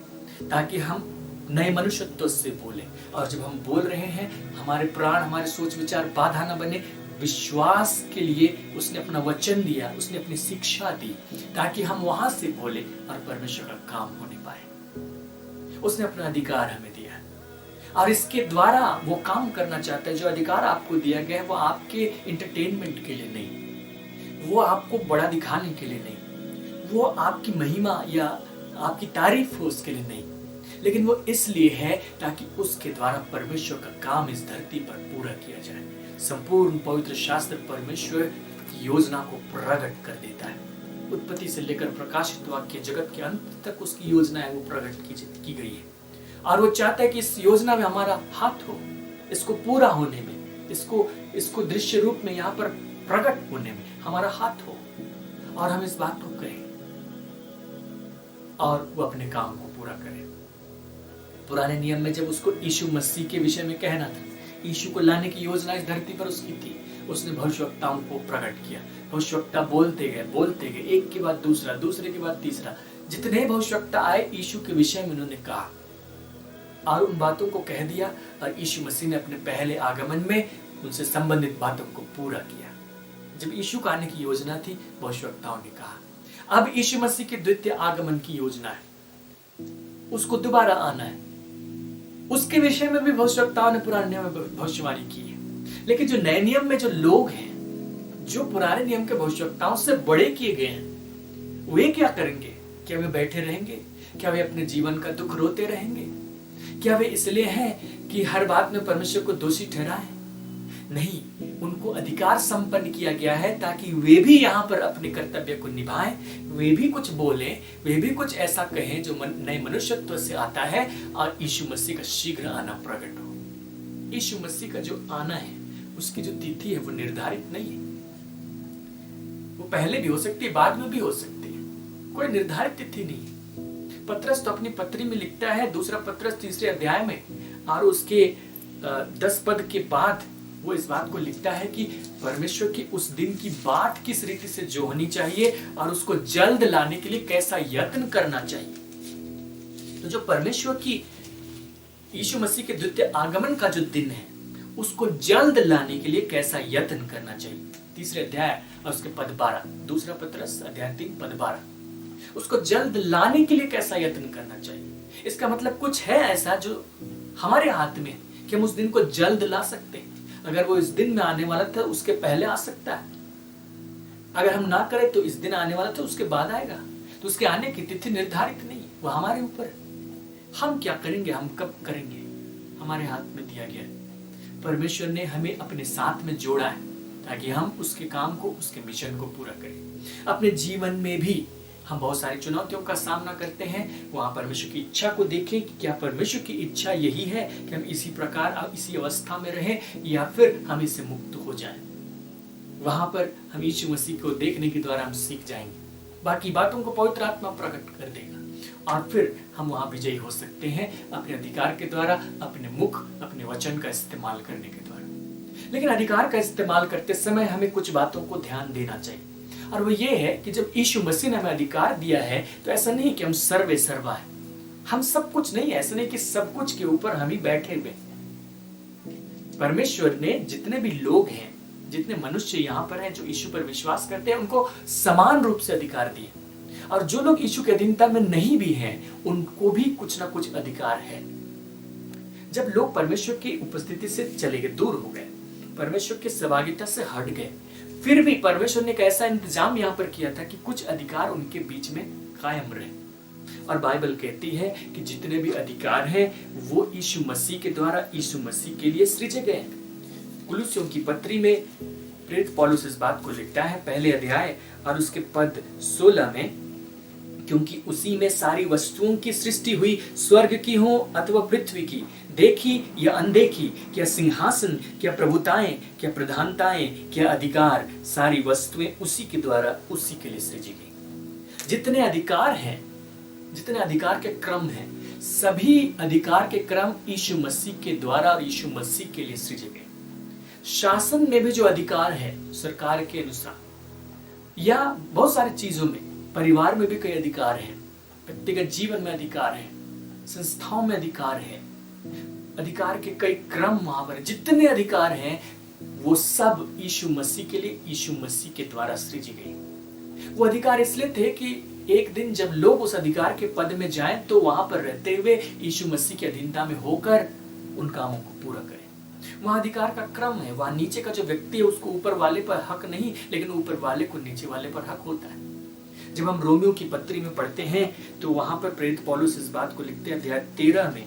ताकि हम नए मनुष्यत्व से बोले। और जब हम बोल रहे हैं, हमारे प्राण, हमारे सोच विचार बाधा न बने। विश्वास के लिए उसने अपना वचन दिया, उसने अपनी शिक्षा दी, ताकि हम वहां से बोले और परमेश्वर का काम होने पाए। उसने अपना अधिकार हमें दिया, और इसके द्वारा वो काम करना चाहता है। जो अधिकार आपको दिया गया है वो आपके एंटरटेनमेंट के लिए नहीं, वो आपको बड़ा दिखाने के लिए नहीं, वो आपकी महिमा या आपकी तारीफ हो उसके लिए नहीं, लेकिन वो इसलिए है ताकि उसके द्वारा परमेश्वर का काम इस धरती पर पूरा किया जाए। संपूर्ण पवित्र शास्त्र परमेश्वर की योजना को प्रकट कर देता है। उत्पत्ति से लेकर प्रकाशित वाक्य, जगत के अंत तक उसकी योजना है वो प्रकट की गई है, और वो चाहता है कि इस योजना में हमारा हाथ हो, इसको पूरा होने में, इसको दृश्य रूप में यहाँ पर प्रकट होने में हमारा हाथ हो, और हम इस बात को करें और वो अपने काम को पूरा करें। पुराने नियम में जब उसको यीशु मसीह के विषय में कहना था, यीशु को लाने की योजना इस धरती पर उसकी थी, उसने भविष्यवक्ताओं को प्रकट किया। भविष्यवक्ता बोलते गए, एक के बाद दूसरा, दूसरे के बाद तीसरा। जितने भविष्यवक्ता आए यीशु के विषय में उन्होंने कहा और उन बातों को कह दिया, और यीशु मसीह ने अपने पहले आगमन में उनसे संबंधित बातों को पूरा किया। जब यीशु का आने की योजना थी, भविष्यवक्ताओं ने कहा। अब यीशु मसीह के द्वितीय आगमन की योजना है, उसको दोबारा आना है। उसके विषय में भी भविष्यवक्ताओं ने पुराने नियम में भविष्यवाणी की है। लेकिन जो नए नियम में जो लोग हैं, जो पुराने नियम के भविष्यवक्ताओं से बड़े किए गए हैं, वे क्या करेंगे? क्या वे बैठे रहेंगे? क्या वे अपने जीवन का दुख रोते रहेंगे? क्या वे इसलिए हैं कि हर बात में परमेश्वर को दोषी ठहराएं? नहीं, उनको अधिकार संपन्न किया गया है ताकि वे भी यहाँ पर अपने कर्तव्य को निभाएं, वे भी कुछ बोलें, वे भी कुछ ऐसा कहें जो नए मनुष्यत्व से आता है, और यीशु मसीह का शीघ्र आना प्रकट हो। यीशु मसीह का जो आना है, उसकी जो तिथि है वो निर्धारित नहीं है। वो पहले भी हो सकती है, बाद में भी हो सकती है, कोई निर्धारित तिथि नहीं। पतरस तो अपनी पत्री में लिखता है, दूसरा पतरस 3 अध्याय में, और उसके 10 पद के बाद वो इस बात को लिखता है कि परमेश्वर की उस दिन की बात किस रीति से जो होनी चाहिए और उसको जल्द लाने के लिए कैसा यत्न करना चाहिए। तो जो परमेश्वर की यीशु मसीह के द्वितीय आगमन का जो दिन है, उसको जल्द लाने के लिए कैसा यत्न करना चाहिए। 3 अध्याय और उसके पद 12, दूसरा पतरस अध्याय 3 पद 12, उसको जल्द लाने के लिए कैसा यत्न करना चाहिए। इसका मतलब कुछ है ऐसा जो हमारे हाथ में कि हम उस दिन को जल्द ला सकते हैं। अगर वो इस दिन में आने वाला था, उसके पहले आ सकता है। अगर हम ना करें तो इस दिन आने वाला था, उसके बाद आएगा। तो उसके आने की तिथि निर्धारित नहीं, वो हमारे ऊपर है। हम क्या करेंगे, हम कब करेंगे, हमारे हाथ में दिया गया है। परमेश्वर ने हमें अपने साथ में जोड़ा है ताकि हम उसके काम को, उसके मिशन को पूरा करें। अपने जीवन में भी हम बहुत सारी चुनौतियों का सामना करते हैं, वहां परमेश्वर की इच्छा को देखें कि क्या परमेश्वर की इच्छा यही है कि हम इसी प्रकार इसी अवस्था में रहें या फिर हम इससे मुक्त हो जाएं। वहां पर हम यीशु मसीह को देखने के द्वारा हम सीख जाएंगे, बाकी बातों को पवित्र आत्मा प्रकट कर देगा और फिर हम वहां विजयी हो सकते हैं अपने अधिकार के द्वारा, अपने मुख, अपने वचन का इस्तेमाल करने के द्वारा। लेकिन अधिकार का इस्तेमाल करते समय हमें कुछ बातों को ध्यान देना चाहिए, और वो ये है कि जब यीशु मसीह ने हमें अधिकार दिया है तो ऐसा नहीं कि हम सर्वे सर्वा है, हम सब कुछ नहीं, ऐसा नहीं कि सब कुछ के ऊपर हम ही बैठे हुए। परमेश्वर ने जितने भी लोग हैं, जितने मनुष्य यहाँ पर हैं जो यीशु पर विश्वास करते हैं, उनको समान रूप से अधिकार दिए, और जो लोग यीशु के अधीनता में नहीं भी हैं उनको भी कुछ ना कुछ अधिकार है। जब लोग परमेश्वर की उपस्थिति से चले गए, दूर हो गए, परमेश्वर की सहभागिता से हट गए, फिर भी परमेश्वर ने एक ऐसा इंतजाम यहाँ पर किया था कि कुछ अधिकार उनके बीच में कायम रहे। और बाइबल कहती है कि जितने भी अधिकार हैं वो यीशु मसीह के द्वारा, यीशु मसीह के लिए सृजे गए। कुलुस्सियों की पत्री में प्रेरित पौलुस इस बात को लिखता है, पहले अध्याय और उसके पद 16 में, क्योंकि उसी में सारी वस्तुओं की सृष्टि हुई, स्वर्ग की हो अथवा पृथ्वी की, देखी या अनदेखी, क्या सिंहासन, क्या प्रभुताएं, क्या प्रधानताएं, क्या अधिकार, सारी वस्तुएं उसी के द्वारा, उसी के लिए सृजी गई। जितने अधिकार हैं, जितने अधिकार के क्रम हैं, सभी अधिकार के क्रम यीशु मसीह के द्वारा और यीशु मसीह के लिए सृजे गए। शासन में भी जो अधिकार है सरकार के अनुसार, या बहुत सारी चीजों में, परिवार में भी कई अधिकार हैं, व्यक्तिगत जीवन में अधिकार है, संस्थाओं में अधिकार है, अधिकार के कई क्रम वहां पर, जितने अधिकार हैं वो सब यीशु मसीह के लिए, यीशु मसीह के द्वारा सृजी गई। वो अधिकार इसलिए थे कि एक दिन जब लोग उस अधिकार के पद में जाएं तो वहां पर रहते हुए यीशु मसीह की अधीनता में होकर उन कामों को पूरा करें। वहां अधिकार का क्रम है, वहां नीचे का जो व्यक्ति है उसको ऊपर वाले पर हक नहीं, लेकिन ऊपर वाले को नीचे वाले पर हक होता है। जब हम रोमियो की पत्री में पढ़ते हैं तो वहां पर प्रेरित पौलुस इस बात को लिखते हैं, अध्याय 13 में,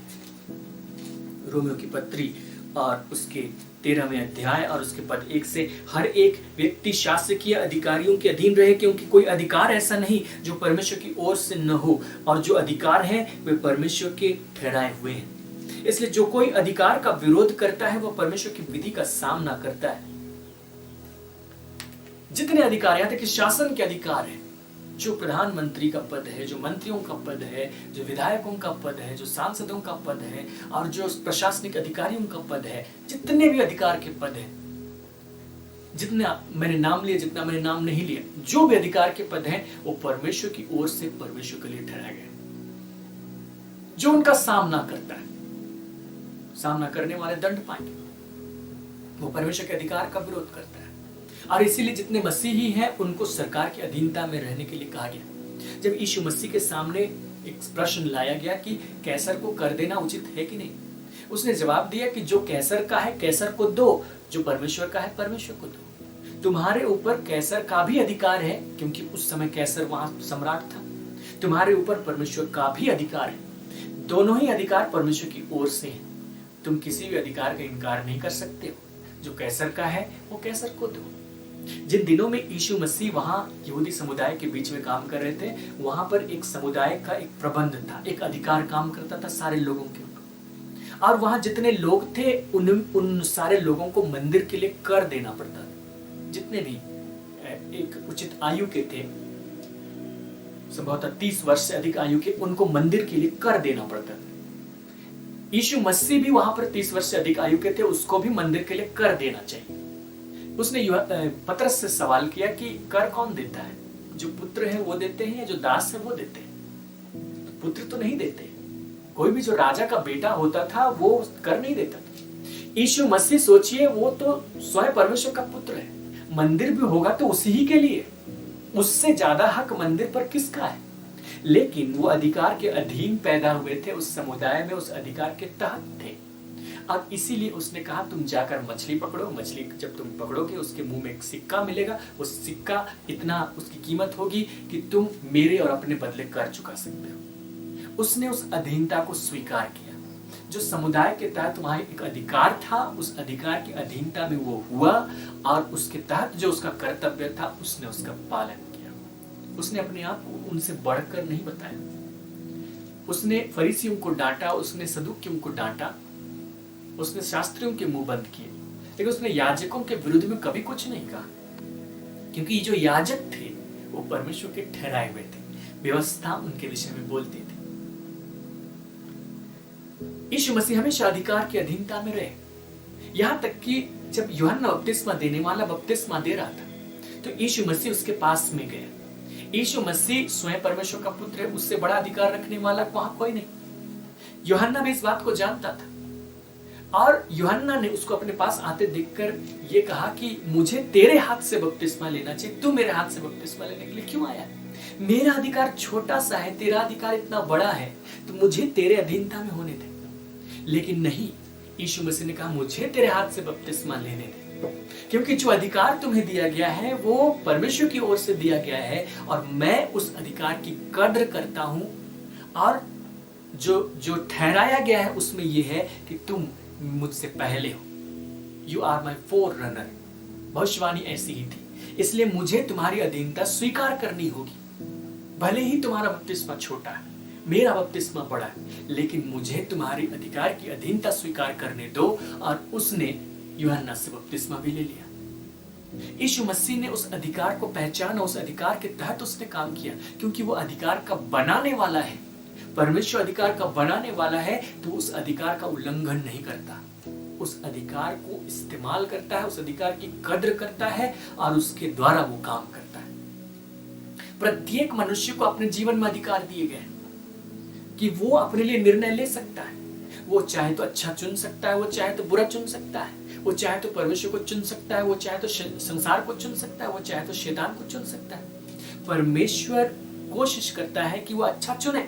रोमियो की पत्री और उसके 13वें अध्याय और उसके पद 1 से, हर एक व्यक्ति शासकीय अधिकारियों के अधीन रहे, क्योंकि कोई अधिकार ऐसा नहीं जो परमेश्वर की ओर से न हो, और जो अधिकार हैं वे परमेश्वर के ठहराए हुए हैं। इसलिए जो कोई अधिकार का विरोध करता है वो परमेश्वर की विधि का सामना करता है। जितने अधिकार, यहाँ तक कि शासन के अधिकार है, जो प्रधानमंत्री का पद है, जो मंत्रियों का पद है, जो विधायकों का पद है, जो सांसदों का पद है, और जो प्रशासनिक अधिकारियों का पद है, जितने भी अधिकार के पद हैं, जितना मैंने नाम लिया, जितना मैंने नाम नहीं लिया, जो भी अधिकार के पद हैं वो परमेश्वर की ओर से परमेश्वर के लिए ठहराए गए। जो उनका सामना करता है, सामना करने वाले दंड पाएंगे, वो परमेश्वर के अधिकार का विरोध करता है। और इसीलिए जितने मसीही हैं उनको सरकार की अधीनता में रहने के लिए कहा गया। जब यीशु मसीह के सामने एक प्रश्न लाया गया कि कैसर को कर देना उचित है कि नहीं, उसने जवाब दिया कि जो कैसर का है कैसर को दो, जो परमेश्वर का है परमेश्वर को दो। तुम्हारे ऊपर कैसर का भी अधिकार है, क्योंकि उस समय कैसर वहां सम्राट था। तुम्हारे ऊपर परमेश्वर का भी अधिकार है। दोनों ही अधिकार परमेश्वर की ओर से हैं। तुम किसी भी अधिकार का इनकार नहीं कर सकते हो। जो कैसर का है वो कैसर को दो। जिन दिनों में यीशु मसीह वहां यहूदी समुदाय के बीच में काम कर रहे थे, वहां पर एक समुदाय का एक प्रबंध था, एक अधिकार काम करता था सारे लोगों के ऊपर। और वहां जितने लोग थे उन सारे लोगों को मंदिर के लिए कर देना पड़ता था। जितने भी एक उचित आयु के थे, संभवतः 30 वर्ष से अधिक आयु के, उनको मंदिर के लिए कर देना पड़ता था। यीशु मसीह भी वहां पर 30 वर्ष से अधिक आयु के थे, उसको भी मंदिर के लिए कर देना चाहिए। उसने पतरस से सवाल किया कि कर कौन देता है, जो पुत्र है वो देते हैं या जो दास है वो देते हैं? तो पुत्र तो नहीं देते। कोई भी जो राजा का बेटा होता था वो कर नहीं देता था। यीशु मसीह सोचिए, वो तो स्वयं परमेश्वर का पुत्र है, मंदिर भी होगा तो उसी ही के लिए, उससे ज्यादा हक मंदिर पर किसका है? लेकिन वो अधिकार के अधीन पैदा हुए थे, उस समुदाय में उस अधिकार के तहत थे। और इसीलिए उसने कहा तुम जाकर मछली पकड़ो, मछली जब तुम पकड़ोगे उसके मुंह में एक सिक्का मिलेगा, वो सिक्का इतना उसकी कीमत होगी कि तुम मेरे और अपने बदले कर चुका सकते हो। उसने उस अधीनता को स्वीकार किया। जो समुदाय के तहत वहां एक अधिकार था, उस अधिकार की अधीनता में वो हुआ और उसके तहत जो उसका कर्तव्य था उसने उसका पालन किया। उसने अपने आप को उनसे बढ़कर नहीं बताया। उसने फरीसियों को डांटा, उसने सदूकियों को डांटा, उसने शास्त्रियों के मुंह बंद किए, लेकिन उसने याजकों के विरुद्ध में कभी कुछ नहीं कहा, क्योंकि जो याजक थे वो परमेश्वर के ठहराए हुए थे, व्यवस्था उनके विषय में बोलती थी। यीशु मसीह हमेशा अधिकार की अधीनता में रहे, यहां तक कि जब यूहन्ना बपतिस्मा देने वाला बपतिस्मा दे रहा था तो यीशु मसीह उसके पास में गए। यीशु मसीह स्वयं परमेश्वर का पुत्र है, उससे बड़ा अधिकार रखने वाला वहां कोई नहीं। यूहन्ना भी इस बात को जानता था और यूहन्ना ने उसको अपने पास आते देखकर ये कहा कि मुझे तेरे हाथ से बपतिस्मा लेना चाहिए, तू मेरे हाथ से बपतिस्मा लेने के लिए क्यों आया? मेरा अधिकार छोटा सा है, तेरा अधिकार इतना बड़ा है, तो मुझे तेरे अधीनता में होने दे। लेकिन नहीं, यीशु मसीह ने कहा मुझे तेरे हाथ से बपतिस्मा लेने दे, क्योंकि जो अधिकार तुम्हें दिया गया है वो परमेश्वर की ओर से दिया गया है और मैं उस अधिकार की कद्र करता हूं। और जो ठहराया गया है उसमें यह है कि तुम मुझसे पहले हो, you are my forerunner. भविष्यवाणी ऐसी ही थी, इसलिए मुझे तुम्हारी अधीनता स्वीकार करनी होगी। भले ही तुम्हारा बपतिस्मा छोटा है, मेरा बपतिस्मा बड़ा है, लेकिन मुझे तुम्हारी अधिकार की अधीनता स्वीकार करने दो। और उसने यूहन्ना से बपतिस्मा भी ले लिया। यीशु मसीह ने उस अधिकार को पहचाना, उस अधिकार के तहत उसने काम किया, क्योंकि वो अधिकार का बनाने वाला है। परमेश्वर अधिकार का बनाने वाला है तो उस अधिकार का उल्लंघन नहीं करता, उस अधिकार को इस्तेमाल करता है, उस अधिकार की कद्र करता है और उसके द्वारा वो काम करता है। प्रत्येक मनुष्य को अपने जीवन में अधिकार दिए गए कि वो अपने लिए निर्णय ले सकता है। वो चाहे तो अच्छा चुन सकता है, वो चाहे तो बुरा चुन सकता है, वो चाहे तो परमेश्वर को चुन सकता है, वो चाहे तो संसार को चुन सकता है, वो चाहे तो शैतान को चुन सकता है। परमेश्वर कोशिश करता है कि वो अच्छा चुने,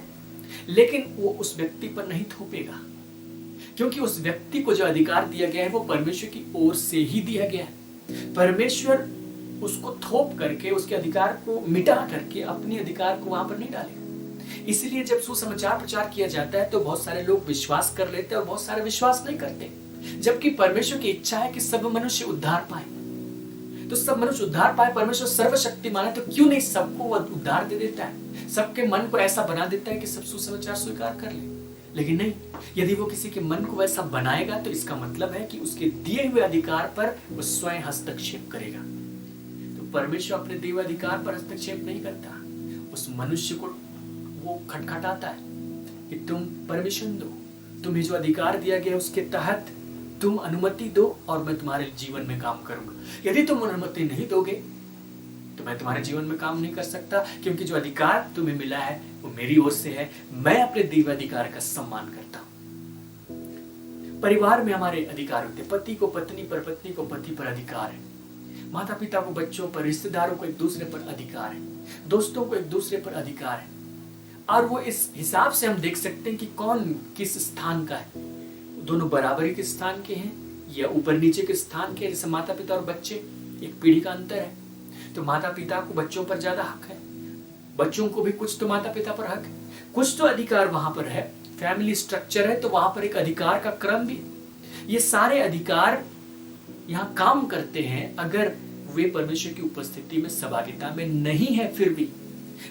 लेकिन वो उस व्यक्ति पर नहीं थोपेगा, क्योंकि उस व्यक्ति को जो अधिकार दिया गया है वो परमेश्वर की ओर से ही दिया गया है। परमेश्वर उसको थोप करके, उसके अधिकार को मिटा करके अपने अधिकार को वहां पर नहीं डालेगा। इसीलिए जब सुसमाचार प्रचार किया जाता है तो बहुत सारे लोग विश्वास कर लेते हैं और बहुत सारे विश्वास नहीं करते, जबकि परमेश्वर की इच्छा है कि सब मनुष्य उद्धार पाए। तो सब मनुष्य उद्धार पाए, परमेश्वर सर्वशक्तिमान है, तो क्यों नहीं सबको उद्धार दे देता है, सबके मन को ऐसा बना देता है कि सब सुसमाचार स्वीकार कर ले। लेकिन नहीं, यदि वो किसी के मन को वैसा बनाएगा तो इसका मतलब है कि उसके दिए हुए अधिकार पर वो स्वयं हस्तक्षेप करेगा। तो परमेश्वर अपने दिए हुए अधिकार पर हस्तक्षेप नहीं करता, उस मनुष्य को वो खटखटाता है कि तुम परमिशन दो, तुम्हें जो अधिकार दिया गया उसके तहत तुम अनुमति दो और मैं तुम्हारे जीवन में काम करूंगा। यदि तुम अनुमति नहीं दोगे तो मैं तुम्हारे जीवन में काम नहीं कर सकता, क्योंकि जो अधिकार तुम्हें मिला है वो मेरी ओर से है। मैं अपने दिए हुए अधिकार का सम्मान करता हूं। परिवार में हमारे अधिकार होते हैं, पति को पत्नी पर, पत्नी को पति पर अधिकार है, माता पिता को बच्चों पर, रिश्तेदारों को एक दूसरे पर अधिकार है, दोस्तों को एक दूसरे पर अधिकार है। और वो इस हिसाब से हम देख सकते हैं कि कौन किस स्थान का है। दोनों बराबरी के स्थान के हैं या ऊपर नीचे के स्थान के। जैसे माता पिता और बच्चे, एक पीढ़ी का अंतर है, तो माता पिता को बच्चों पर ज्यादा हक है, बच्चों को भी कुछ तो माता पिता पर हक है, कुछ तो अधिकार वहां पर है। फैमिली स्ट्रक्चर है तो वहां पर एक अधिकार का क्रम भी। ये सारे अधिकार यहाँ काम करते हैं अगर वे परमेश्वर की उपस्थिति में सहभागिता में नहीं है, फिर भी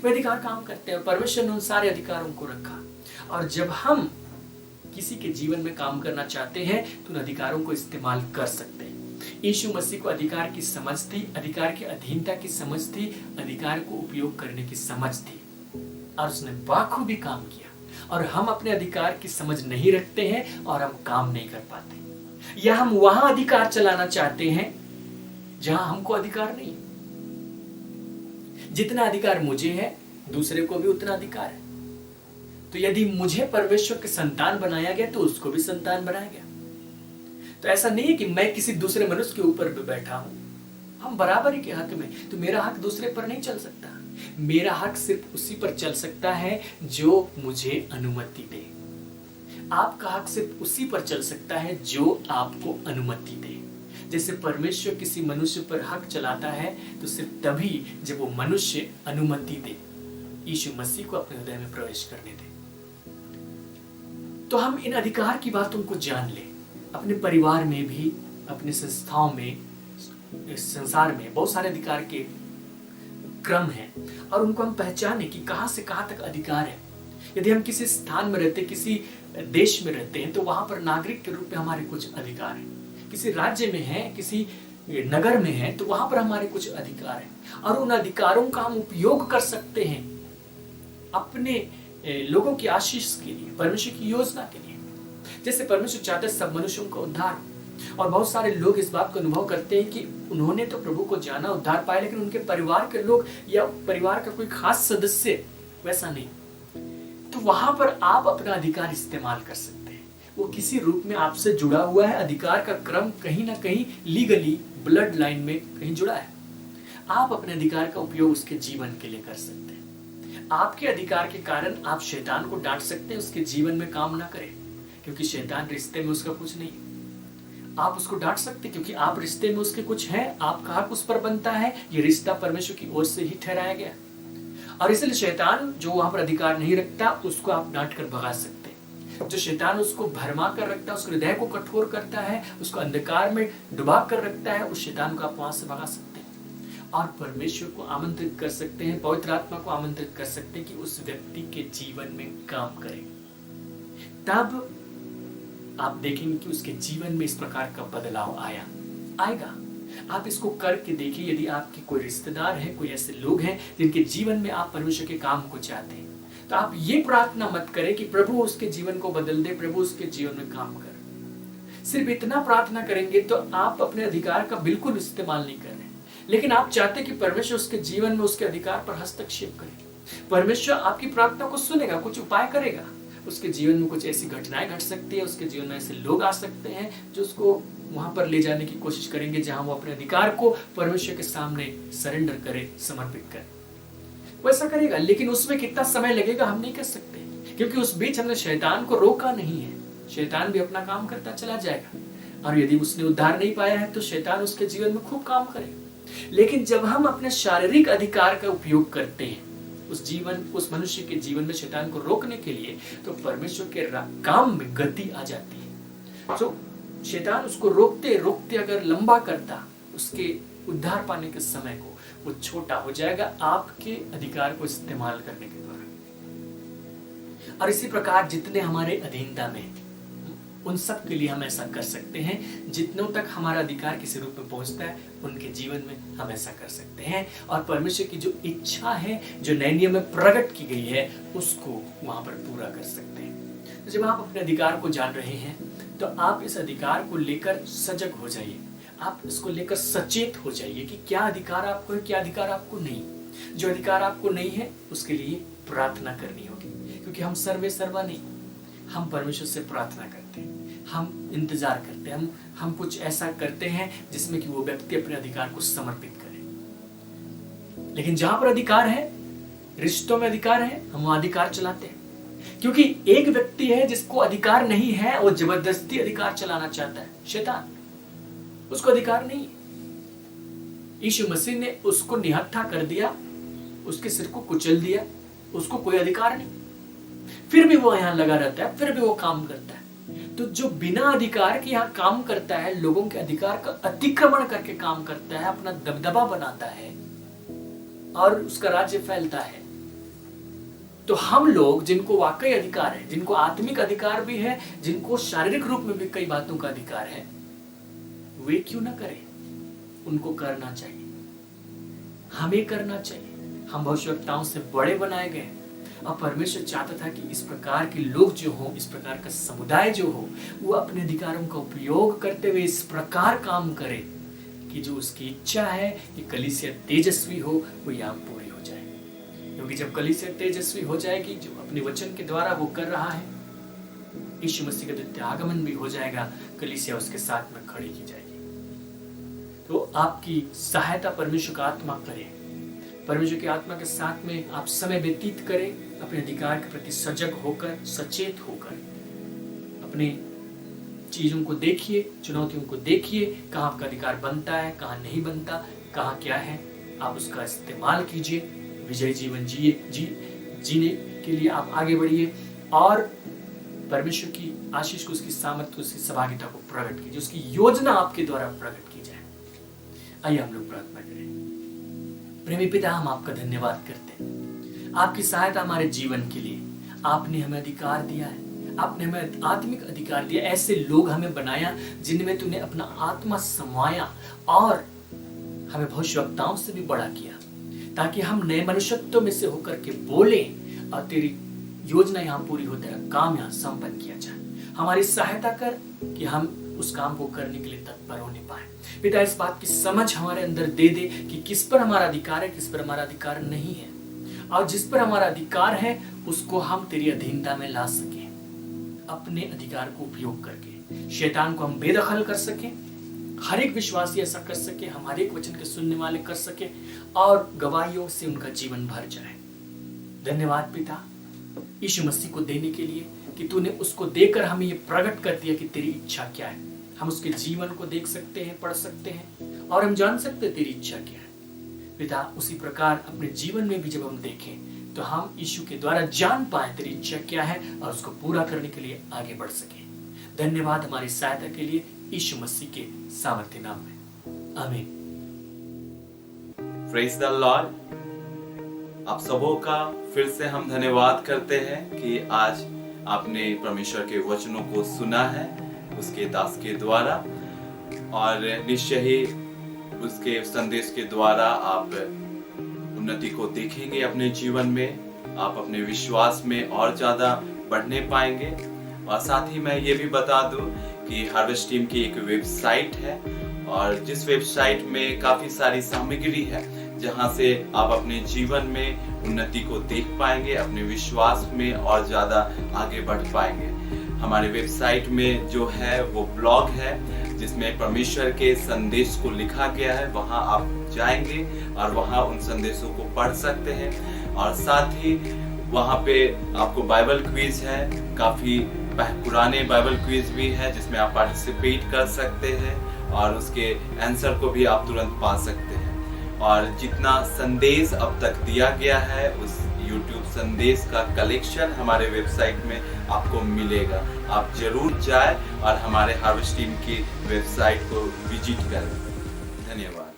वे अधिकार काम करते हैं। परमेश्वर ने उन सारे अधिकारों को रखा, और जब हम किसी के जीवन में काम करना चाहते हैं तो उन अधिकारों को इस्तेमाल कर सकते हैं। यीशु मसीह को अधिकार की समझ थी, अधिकार की अधीनता की समझ थी, अधिकार को उपयोग करने की समझ थी, और उसने बाखूबी काम किया। और हम अपने अधिकार की समझ नहीं रखते हैं और हम काम नहीं कर पाते, या हम वहां अधिकार चलाना चाहते हैं जहां हमको अधिकार नहीं। जितना अधिकार मुझे है दूसरे को भी उतना अधिकार है। तो यदि मुझे परमेश्वर के संतान बनाया गया तो उसको भी संतान बनाया गया। तो ऐसा नहीं है कि मैं किसी दूसरे मनुष्य के ऊपर भी बैठा हूं, हम बराबरी के हक में। तो मेरा हक दूसरे पर नहीं चल सकता, मेरा हक सिर्फ उसी पर चल सकता है जो मुझे अनुमति दे। आपका हक सिर्फ उसी पर चल सकता है जो आपको अनुमति दे। जैसे परमेश्वर किसी मनुष्य पर हक चलाता है तो सिर्फ तभी जब वो मनुष्य अनुमति दे, यीशु मसीह को अपने हृदय में प्रवेश करने दे। तो हम इन अधिकार की बातों को जान लें, अपने परिवार में भी, अपने संस्थाओं में, इस संसार में बहुत सारे अधिकार के क्रम है और उनको हम पहचाने कि कहां से कहां तक अधिकार है। यदि हम किसी स्थान में रहते, किसी देश में रहते हैं, तो वहां पर नागरिक के रूप में हमारे कुछ अधिकार हैं। किसी राज्य में है, किसी नगर में है, तो वहां पर हमारे कुछ अधिकार हैं और उन अधिकारों का हम उपयोग कर सकते हैं अपने लोगों की आशीष के लिए, परमेश्वर की योजना के लिए। जैसे परमेश्वर चाहते हैं सब मनुष्यों का उद्धार हो, और बहुत सारे लोग इस बात को अनुभव करते हैं कि उन्होंने तो प्रभु को जाना, उद्धार पाया, लेकिन उनके परिवार के लोग या परिवार का कोई खास सदस्य वैसा नहीं। तो वहां पर आप अपना अधिकार इस्तेमाल कर सकते हैं। वो किसी रूप में आपसे जुड़ा हुआ है, अधिकार का क्रम कहीं ना कहीं लीगली ब्लड लाइन में कहीं जुड़ा है। आप अपने अधिकार का उपयोग उसके जीवन के लिए कर सकते हैं। आपके अधिकार के कारण आप शैतान को डांट सकते हैं, उसके जीवन में काम ना करे, क्योंकि शैतान रिश्ते में उसका कुछ नहीं। आप उसको डांट सकते क्योंकि आप रिश्ते में उसके कुछ हैं, आपका हक उस पर बनता है। ये रिश्ता परमेश्वर की ओर से ही ठहराया गया, और इसलिए शैतान जो वहां पर अधिकार नहीं रखता उसको आप डांट कर भगा सकते हैं। जो शैतान उसको भरमा कर रखता है, उसके हृदय को कठोर करता है, उसको अंधकार में डुबा कर रखता है, उस शैतान को आप वहां से भगा सकते हैं और परमेश्वर को आमंत्रित कर सकते हैं, पवित्र आत्मा को आमंत्रित कर सकते हैं कि उस व्यक्ति के जीवन में काम करे। तब आप देखेंगे कि उसके जीवन में इस प्रकार का बदलाव आएगा। आप इसको करके देखिए। यदि आपके कोई रिश्तेदार है, कोई ऐसे लोग हैं जिनके जीवन में आप परमेश्वर के काम को चाहते हैं, तो आप ये प्रार्थना मत करें कि प्रभु उसके जीवन को बदल दे, प्रभु उसके जीवन में काम कर। सिर्फ इतना प्रार्थना करेंगे तो आप अपने अधिकार का बिल्कुल इस्तेमाल नहीं कर रहे, लेकिन आप चाहते कि परमेश्वर उसके जीवन में उसके अधिकार पर हस्तक्षेप करे। परमेश्वर आपकी प्रार्थना को सुनेगा, कुछ उपाय करेगा। उसके जीवन में कुछ ऐसी घटनाएं घट सकती है, उसके जीवन में ऐसे लोग आ सकते हैं जो उसको वहां पर ले जाने की कोशिश करेंगे जहां वो अपने अधिकार को परमेश्वर के सामने सरेंडर करे, समर्पित करे। वो ऐसा करेगा, लेकिन उसमें कितना समय लगेगा हम नहीं कर सकते, क्योंकि उस बीच हमने शैतान को रोका नहीं है। शैतान भी अपना काम करता चला जाएगा, और यदि उसने उद्धार नहीं पाया है तो शैतान उसके जीवन में खूब काम करेगा। लेकिन जब हम अपने शारीरिक अधिकार का उपयोग करते हैं उस मनुष्य के जीवन में शैतान को रोकने के लिए, तो परमेश्वर के काम में गति आ जाती है। तो शैतान उसको रोकते रोकते अगर लंबा करता, उसके उद्धार पाने के समय को, वो छोटा हो जाएगा आपके अधिकार को इस्तेमाल करने के द्वारा। और इसी प्रकार जितने हमारे अधीनता में, उन सब के लिए हम ऐसा कर सकते हैं। जितनों तक हमारा अधिकार किसी रूप में पहुंचता है, उनके जीवन में हम ऐसा कर सकते हैं, और परमेश्वर की जो इच्छा है, जो नए नियम में प्रकट की गई है, उसको वहां पर पूरा कर सकते हैं। तो जब आप अपने अधिकार को जान रहे हैं, तो आप इस अधिकार को लेकर सजग हो जाइए। आप इसको लेकर सचेत हो जाइए कि क्या अधिकार आपको है, क्या अधिकार आपको नहीं। जो अधिकार आपको नहीं है, उसके लिए प्रार्थना करनी होगी, क्योंकि हम सर्वे सर्वा नहीं, हम परमेश्वर से प्रार्थना करते हैं, हम इंतजार करते हैं, हम कुछ ऐसा करते हैं जिसमें कि वो व्यक्ति अपने अधिकार को समर्पित करे। लेकिन जहां पर अधिकार है, रिश्तों में अधिकार है, हम वहां अधिकार चलाते हैं। क्योंकि एक व्यक्ति है जिसको अधिकार नहीं है, वो जबरदस्ती अधिकार चलाना चाहता है, शैतान। उसको अधिकार नहीं है। यीशु मसीह ने उसको निहत्था कर दिया, उसके सिर को कुचल दिया, उसको कोई अधिकार नहीं, फिर भी वो यहां लगा रहता है, फिर भी वो काम करता है। तो जो बिना अधिकार के यहाँ काम करता है, लोगों के अधिकार का अतिक्रमण करके काम करता है, अपना दबदबा बनाता है और उसका राज्य फैलता है, तो हम लोग जिनको वाकई अधिकार है, जिनको आत्मिक अधिकार भी है, जिनको शारीरिक रूप में भी कई बातों का अधिकार है, वे क्यों ना करें? उनको करना चाहिए, हमें करना चाहिए। हम भविष्यवक्ताओं से बड़े बनाए गए, और परमेश्वर चाहता था कि इस प्रकार के लोग जो हो, इस प्रकार का समुदाय जो हो, वो अपने अधिकारों का उपयोग करते हुए इस प्रकार काम करे कि जो उसकी इच्छा है कि कलीसिया तेजस्वी हो, वो यहाँ पूरी हो जाए। क्योंकि जब कलीसिया तेजस्वी हो जाएगी, जो अपने वचन के द्वारा वो कर रहा है, यीशु मसीह का द्वितीय आगमन भी हो जाएगा, कलीसिया उसके साथ में खड़ी की जाएगी। तो आपकी सहायता परमेश्वर का आत्मा करे, परमेश्वर की आत्मा के साथ में आप समय व्यतीत करें, अपने अधिकार के प्रति सजग होकर, सचेत होकर अपने चीजों को देखिए, चुनौतियों को देखिए, कहाँ आपका अधिकार बनता है, कहाँ नहीं बनता, कहाँ क्या है, आप उसका इस्तेमाल कीजिए, विजयी जीवन जीने के लिए आप आगे बढ़िए, और परमेश्वर की आशीष को, उसकी सामर्थ्य, उसकी सहभागिता को प्रकट कीजिए, उसकी योजना आपके द्वारा प्रकट की जाए। आइए हम लोग प्रार्थना करें। प्रेमी पिता, हम आपका धन्यवाद करते हैं आपकी सहायता हमारे जीवन के लिए। आपने हमें अधिकार दिया है, आपने हमें आत्मिक अधिकार दिया, ऐसे लोग हमें बनाया जिनमें तूने अपना आत्मा समाया और हमें भविष्यवक्ताओं से भी बड़ा किया, ताकि हम नए मनुष्यत्व में से होकर के बोले और तेरी योजना यहाँ पूरी हो, तेरा काम यहाँ संपन्न किया जाए। हमारी सहायता कर कि हम उस काम को करने के लिए तत्पर होने पाए। पिता, इस बात की समझ हमारे अंदर दे दे कि किस पर हमारा अधिकार है, किस पर हमारा अधिकार नहीं है, और जिस पर हमारा अधिकार है उसको हम तेरी अधीनता में ला सके, अपने अधिकार को उपयोग करके शैतान को हम बेदखल कर सके, हर एक विश्वासी ऐसा कर सके, हम हर एक वचन के सुनने वाले कर सके और गवाहियों से उनका जीवन भर जाए। धन्यवाद पिता, यीशु मसीह को देने के लिए कि तूने उसको देकर हमें ये प्रकट कर दिया कि तेरी इच्छा क्या है। हम उसके जीवन को देख सकते हैं, पढ़ सकते हैं और हम जान सकते हैं तेरी इच्छा क्या है। पिता, उसी प्रकार अपने जीवन में भी जब हम देखें तो हम यीशु के द्वारा जान पाए तेरी इच्छा क्या है और उसको पूरा करने के लिए आगे बढ़ सके। धन्यवाद हमारी सहायता के लिए, यीशु मसीह के सामर्थ्य नाम में, आमीन। Praise the Lord. आप सबों का फिर से हम धन्यवाद करते हैं कि आज आपने परमेश्वर के वचनों को सुना है उसके दास के द्वारा, और निश्चय ही उसके संदेश के द्वारा आप उन्नति को देखेंगे अपने जीवन में, आप अपने विश्वास में और ज्यादा बढ़ने पाएंगे। और साथ ही मैं ये भी बता दूं कि हार्वेस्ट टीम की एक वेबसाइट है, और जिस वेबसाइट में काफी सारी सामग्री है जहां से आप अपने जीवन में उन्नति को देख पाएंगे, अपने विश्वास में और ज्यादा आगे बढ़ पाएंगे। हमारे वेबसाइट में जो है वो ब्लॉग है जिसमें परमेश्वर के संदेश को लिखा गया है, वहां आप जाएंगे और वहां उन संदेशों को पढ़ सकते हैं। और साथ ही वहां पे आपको बाइबल क्विज है, काफी पुराने बाइबल क्विज भी है जिसमें आप पार्टिसिपेट कर सकते हैं और उसके आंसर को भी आप तुरंत पा सकते हैं। और जितना संदेश अब तक दिया गया है उस YouTube संदेश का कलेक्शन हमारे वेबसाइट में आपको मिलेगा। आप जरूर जाएं और हमारे हार्वेस्ट टीम की वेबसाइट को विजिट करें। धन्यवाद।